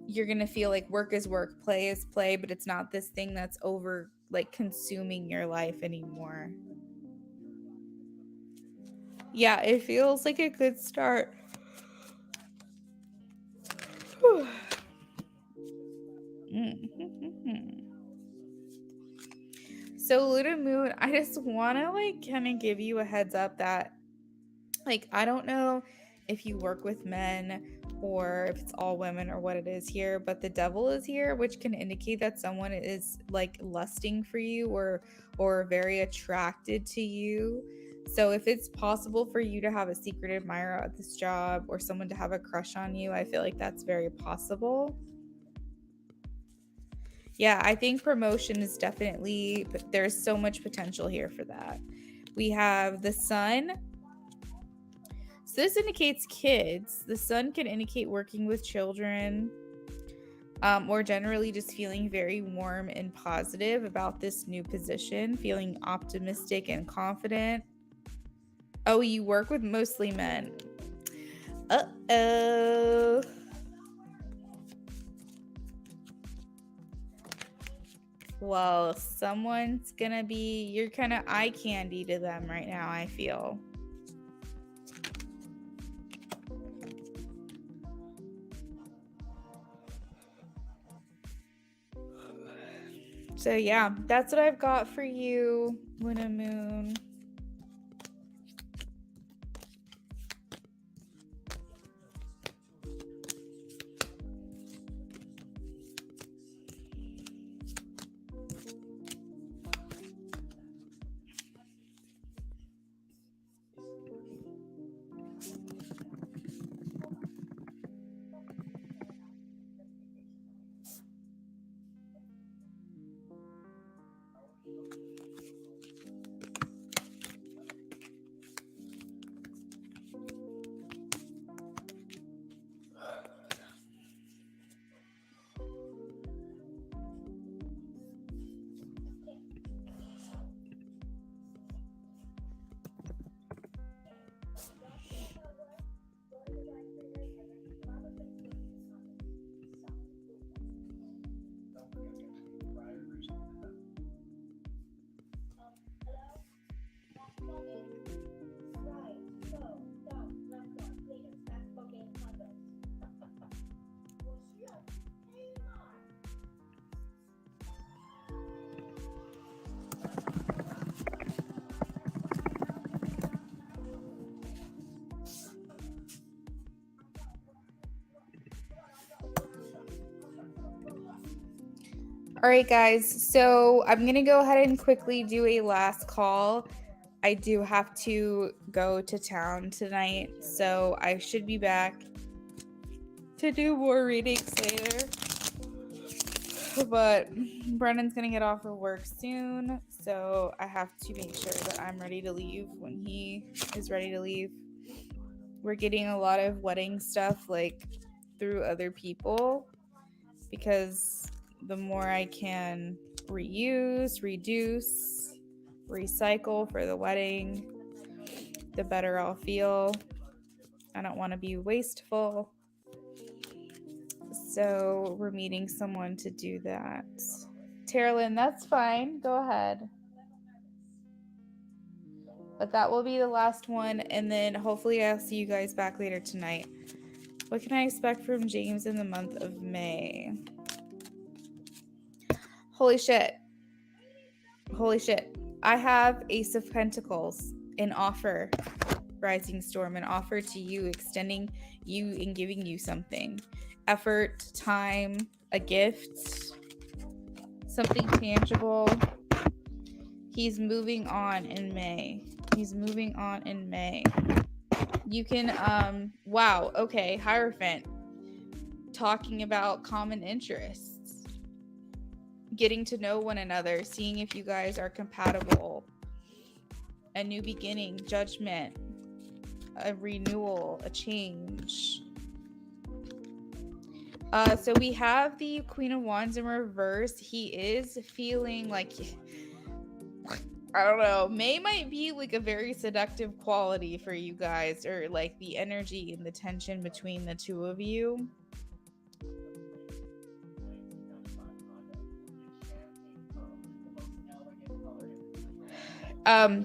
You're going to feel like work is work, play is play, but it's not this thing that's over, like, consuming your life anymore. Yeah, it feels like a good start. So Luna Moon, I just want to kind of give you a heads up that I don't know if you work with men or if it's all women or what it is here, but the devil is here, which can indicate that someone is lusting for you or very attracted to you. So if it's possible for you to have a secret admirer at this job or someone to have a crush on you, I feel like that's very possible. Yeah, I think promotion is definitely, there's so much potential here for that. We have the sun. So this indicates kids. The sun can indicate working with children, or generally just feeling very warm and positive about this new position, feeling optimistic and confident. Oh, you work with mostly men. Uh-oh. Well, someone's gonna be, you're kind of eye candy to them right now, I feel. So yeah, that's what I've got for you, Luna Moon. All right, guys. So I'm going to go ahead and quickly do a last call. I do have to go to town tonight, so I should be back to do more readings later. But Brennan's going to get off of work soon, so I have to make sure that I'm ready to leave when he is ready to leave. We're getting a lot of wedding stuff like through other people because the more I can reuse, reduce, recycle for the wedding, the better I'll feel. I don't want to be wasteful. So we're meeting someone to do that. Terilyn, that's fine. Go ahead. But that will be the last one. And then hopefully I'll see you guys back later tonight. What can I expect from James in the month of May? Holy shit. Holy shit. I have Ace of Pentacles, an offer, Rising Storm, an offer to you, extending you and giving you something. Effort, time, a gift, something tangible. He's moving on in May. He's moving on in May. You can, wow, okay, Hierophant. Talking about common interests. Getting to know one another, seeing if you guys are compatible. A new beginning, judgment, a renewal, a change. So we have the Queen of Wands in reverse. He is feeling like, I don't know, May might be like a very seductive quality for you guys, or like the energy and the tension between the two of you.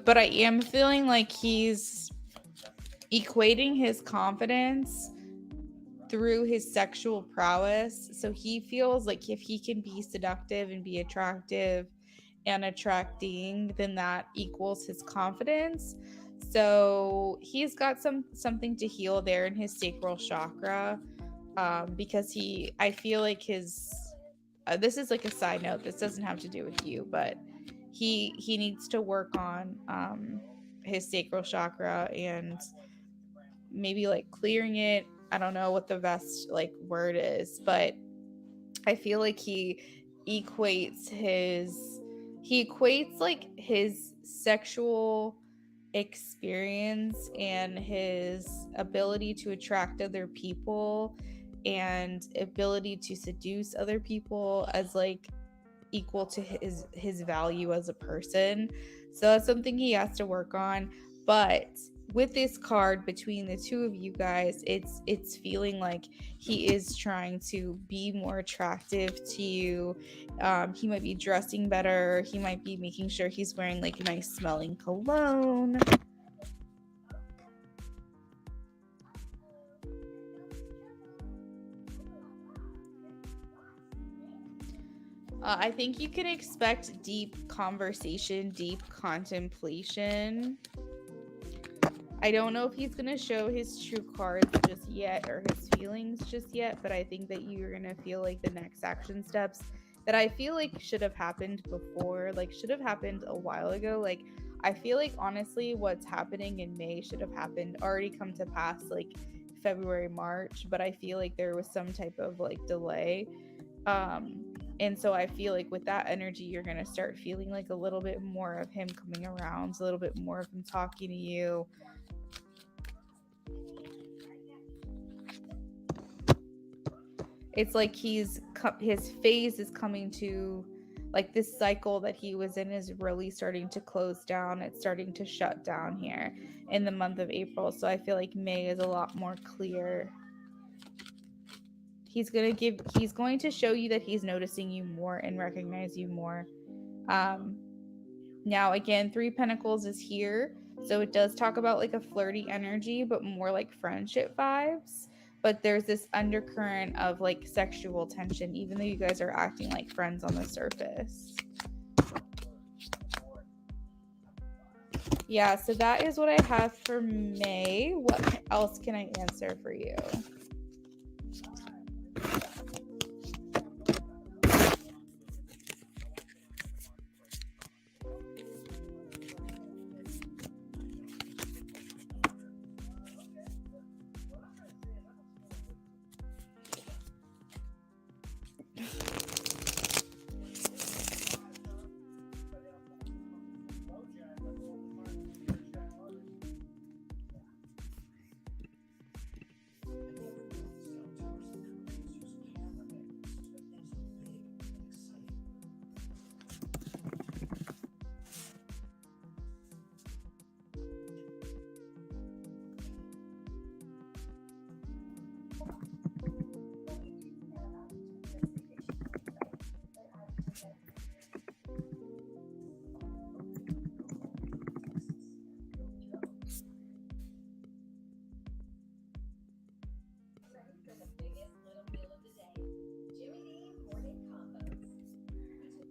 But I am feeling like he's equating his confidence through his sexual prowess. So he feels like if he can be seductive and be attractive and attracting, then that equals his confidence. So he's got something to heal there in his sacral chakra, because I feel like his this is like a side note, this doesn't have to do with you, but he needs to work on his sacral chakra and maybe like clearing it. I don't know what the best like word is, but I feel like he he equates like his sexual experience and his ability to attract other people and ability to seduce other people as like equal to his value as a person. So that's something he has to work on. But with this card between the two of you guys, it's feeling like he is trying to be more attractive to you. He might be dressing better. He might be making sure he's wearing like nice smelling cologne. I think you can expect deep conversation, deep contemplation. I don't know if he's going to show his true cards just yet or his feelings just yet, but I think that you're going to feel like the next action steps that I feel like should have happened before, like should have happened a while ago. Like I feel like honestly what's happening in May should have happened, already come to pass like February, March, but I feel like there was some type of like delay. And so I feel like with that energy, you're going to start feeling like a little bit more of him coming around, a little bit more of him talking to you. It's like his phase is coming to, like this cycle that he was in is really starting to close down. It's starting to shut down here in the month of April. So I feel like May is a lot more clear. He's going to show you that he's noticing you more and recognize you more. Now again, 3 Pentacles is here, so it does talk about like a flirty energy, but more like friendship vibes. But there's this undercurrent of like sexual tension, even though you guys are acting like friends on the surface. Yeah, so that is what I have for May. What else can I answer for you?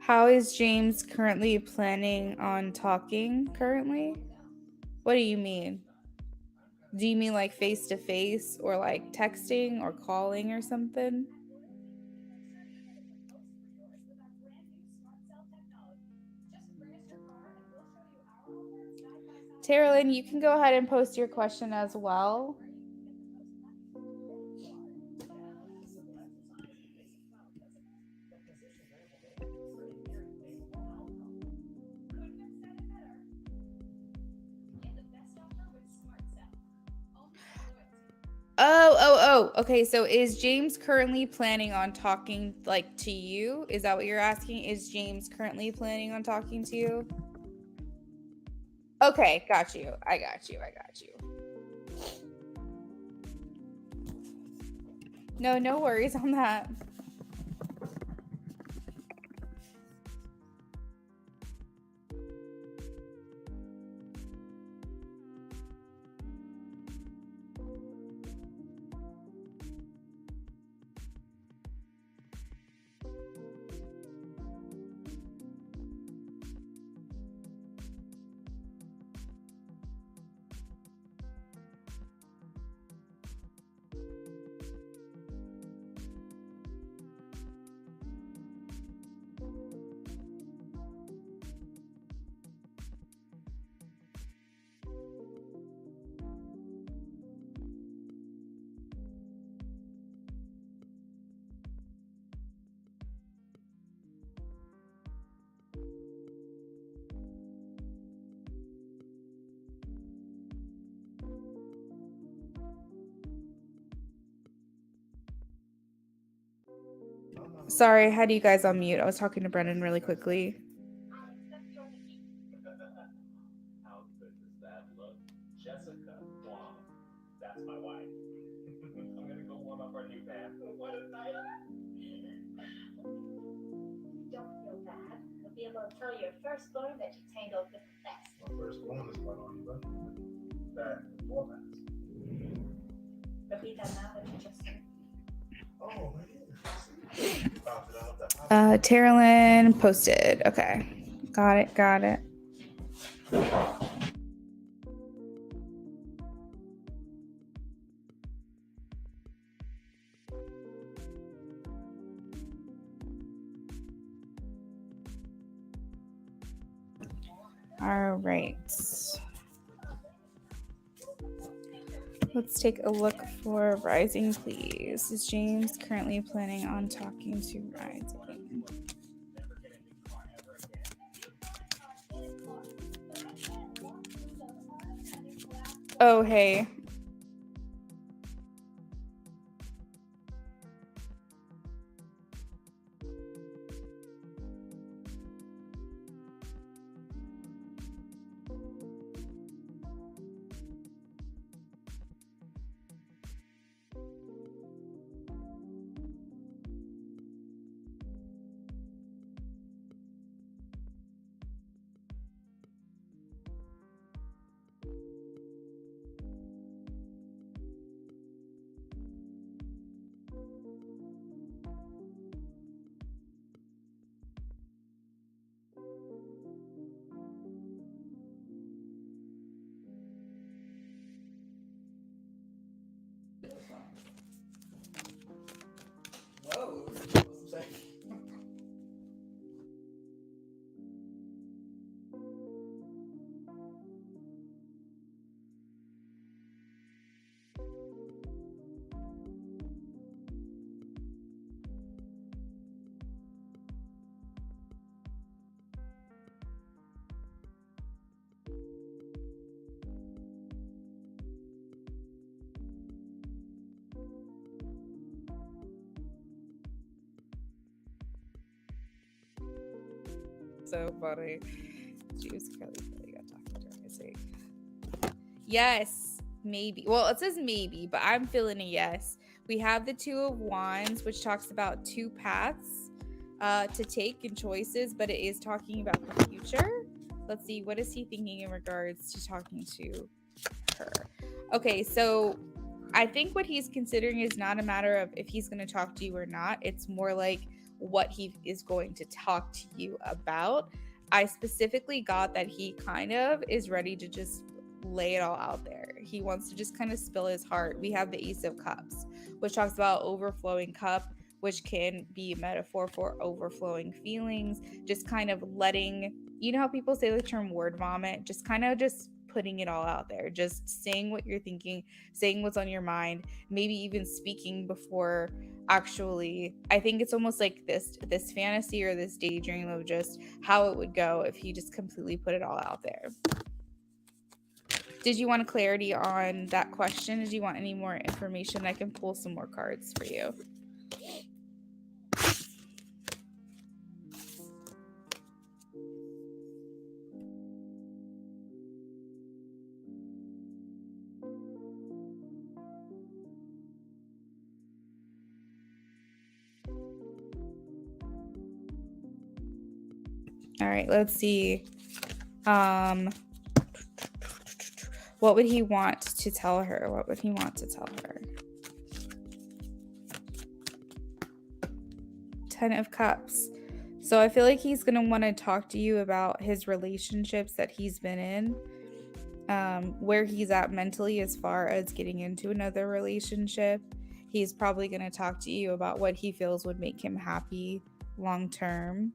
How is James currently planning on talking currently? What do you mean? Do you mean like face to face or like texting or calling or something? Tara Lynn, you can go ahead and post your question as well. Oh. Okay, so is James currently planning on talking like to you? Is that what you're asking? Is James currently planning on talking to you? Okay, got you. I got you. No worries on that. Sorry, I had you guys on mute. I was talking to Brendan really quickly. How good does that look? Jessica, wow, that's my wife. I'm gonna go warm up our new pad. What a night. Don't feel bad. You'll be able to tell your firstborn that you tangled with the best. My firstborn is quite on you, but that formats. Repeat that now that you just said. Oh, man. Terilyn posted. Okay. Got it. All right. Let's take a look for Rising, please. Is James currently planning on talking to Rising? Oh, hey. Whoa. So funny. She was probably got talking to Rising. Yes, maybe. Well, it says maybe, but I'm feeling a yes. We have the Two of Wands, which talks about two paths to take and choices, but it is talking about the future. Let's see, what is he thinking in regards to talking to her? Okay, so I think what he's considering is not a matter of if he's going to talk to you or not. It's more like what he is going to talk to you about. I specifically got that he kind of is ready to just lay it all out there. He wants to just kind of spill his heart. We have the Ace of Cups, which talks about overflowing cup, which can be a metaphor for overflowing feelings, just kind of letting, you know how people say the term word vomit, just kind of just putting it all out there, just saying what you're thinking, saying what's on your mind, maybe even speaking before actually. I think it's almost like this fantasy or this daydream of just how it would go if he just completely put it all out there. Did you want clarity on that question? Did you want any more information? I can pull some more cards for you. All right, let's see. What would he want to tell her? What would he want to tell her? 10 of Cups. So I feel like he's going to want to talk to you about his relationships that he's been in, where he's at mentally as far as getting into another relationship. He's probably going to talk to you about what he feels would make him happy long term.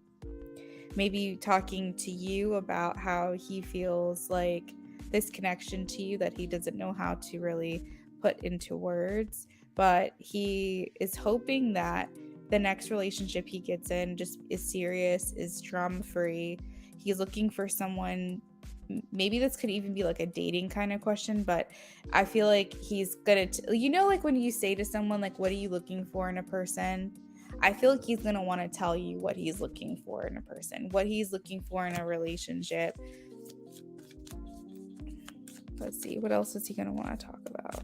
Maybe talking to you about how he feels like this connection to you that he doesn't know how to really put into words, but he is hoping that the next relationship he gets in just is serious, is drama-free. He's looking for someone, maybe this could even be like a dating kind of question, but I feel like he's gonna, like when you say to someone, like, what are you looking for in a person? I feel like he's going to want to tell you what he's looking for in a person, what he's looking for in a relationship. Let's see, what else is he going to want to talk about?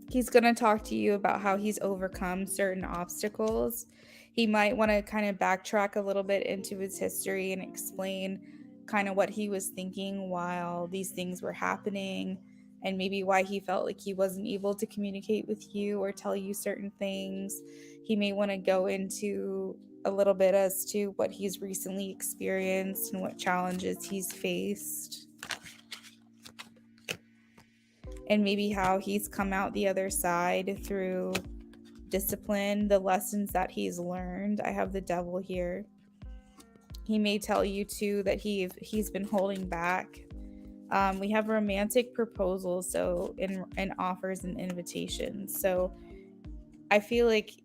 He's going to talk to you about how he's overcome certain obstacles. He might want to kind of backtrack a little bit into his history and explain kind of what he was thinking while these things were happening, and maybe why he felt like he wasn't able to communicate with you or tell you certain things. He may want to go into a little bit as to what he's recently experienced and what challenges he's faced, and maybe how he's come out the other side through discipline, the lessons that he's learned. I have the devil here. He may tell you too that he's been holding back. We have romantic proposals, so in offers and invitations. So I feel like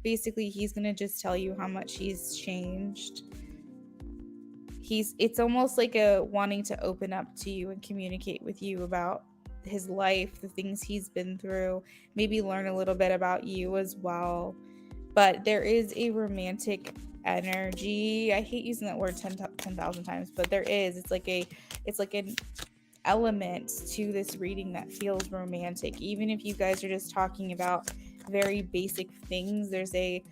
basically he's gonna just tell you how much he's changed. It's almost like a wanting to open up to you and communicate with you about his life, the things he's been through, maybe learn a little bit about you as well. But there is a romantic energy. I hate using that word 10,000 times, but there is. It's like an element to this reading that feels romantic. Even if you guys are just talking about very basic things, there's a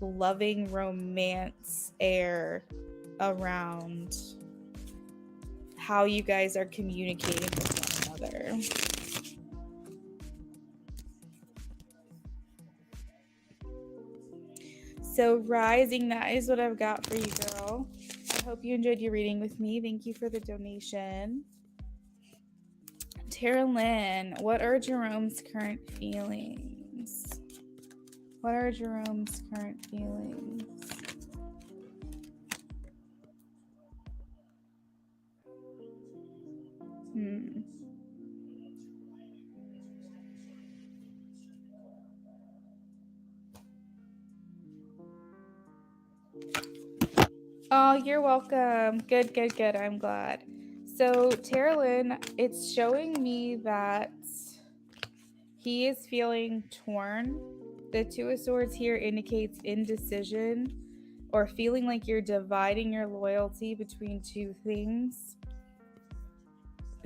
loving romance air around how you guys are communicating with one another. So rising, that is what I've got for you, girl. I hope you enjoyed your reading with me. Thank you for the donation. Tara Lynn, what are Jerome's current feelings? What are Jerome's current feelings? Oh, you're welcome. Good. I'm glad. So, Tara Lynn, it's showing me that he is feeling torn. The Two of Swords here indicates indecision or feeling like you're dividing your loyalty between two things.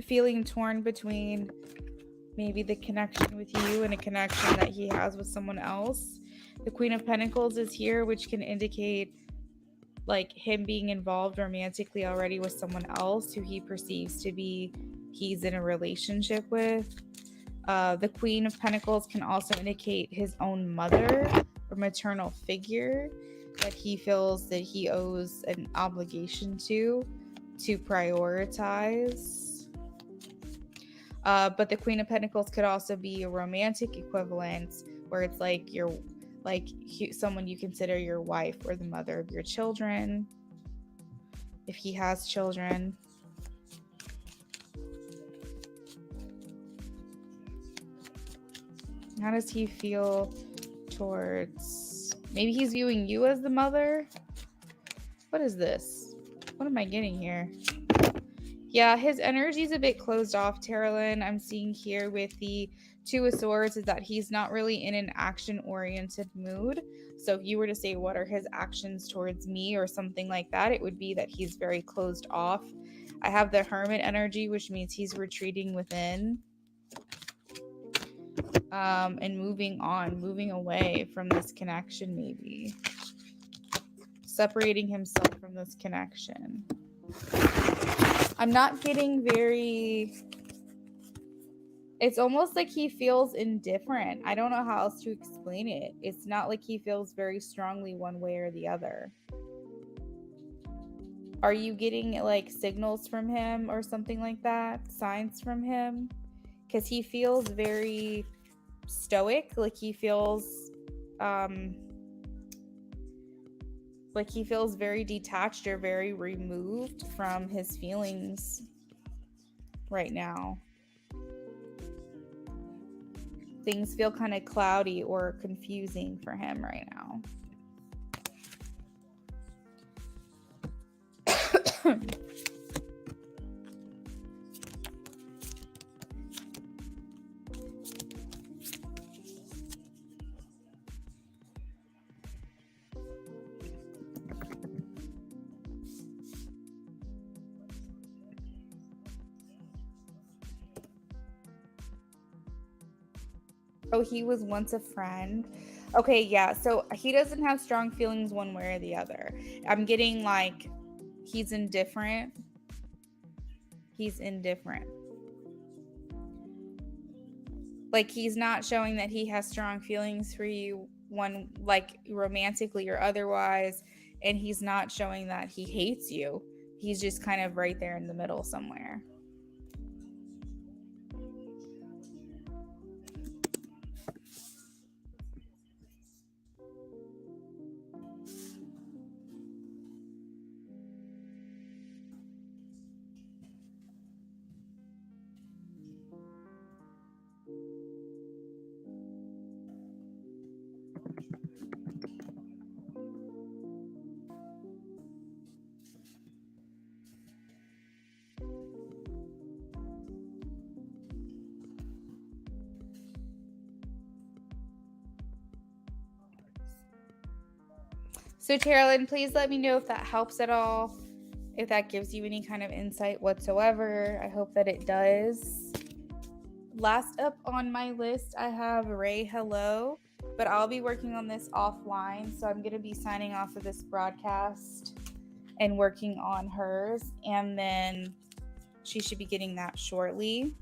Feeling torn between maybe the connection with you and a connection that he has with someone else. The Queen of Pentacles is here, which can indicate like him being involved romantically already with someone else who he perceives to be he's in a relationship with. The Queen of Pentacles can also indicate his own mother or maternal figure that he feels that he owes an obligation to prioritize. But the Queen of Pentacles could also be a romantic equivalent where it's like you're someone you consider your wife or the mother of your children, if he has children. How does he feel towards, maybe he's viewing you as the mother? What is this? What am I getting here? Yeah, his energy is a bit closed off, Tara Lynn. I'm seeing here with the Two of Swords is that he's not really in an action-oriented mood. So if you were to say, what are his actions towards me or something like that, it would be that he's very closed off. I have the Hermit energy, which means he's retreating within and moving away from this connection, maybe. Separating himself from this connection. I'm not getting very... It's almost like he feels indifferent. I don't know how else to explain it. It's not like he feels very strongly one way or the other. Are you getting like signals from him or something like that? Signs from him? Because he feels very stoic. Like he feels very detached or very removed from his feelings right now. Things feel kind of cloudy or confusing for him right now. Oh, he was once a friend. Okay, yeah. So he doesn't have strong feelings one way or the other. I'm getting like he's indifferent. He's indifferent. Like he's not showing that he has strong feelings for you, one like romantically or otherwise, and he's not showing that he hates you. He's just kind of right there in the middle somewhere. So, Carolyn, please let me know if that helps at all, if that gives you any kind of insight whatsoever. I hope that it does. Last up on my list, I have Ray Hello, but I'll be working on this offline. So I'm going to be signing off of this broadcast and working on hers. And then she should be getting that shortly.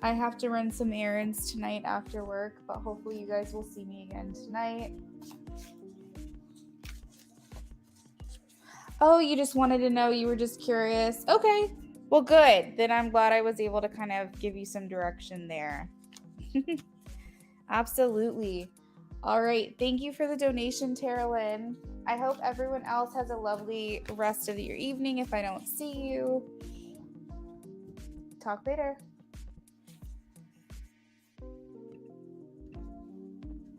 I have to run some errands tonight after work, but hopefully you guys will see me again tonight. Oh, you just wanted to know, you were just curious. Okay, well, good. Then I'm glad I was able to kind of give you some direction there. Absolutely. All right. Thank you for the donation, Teralyn. I hope everyone else has a lovely rest of your evening if I don't see you. Talk later.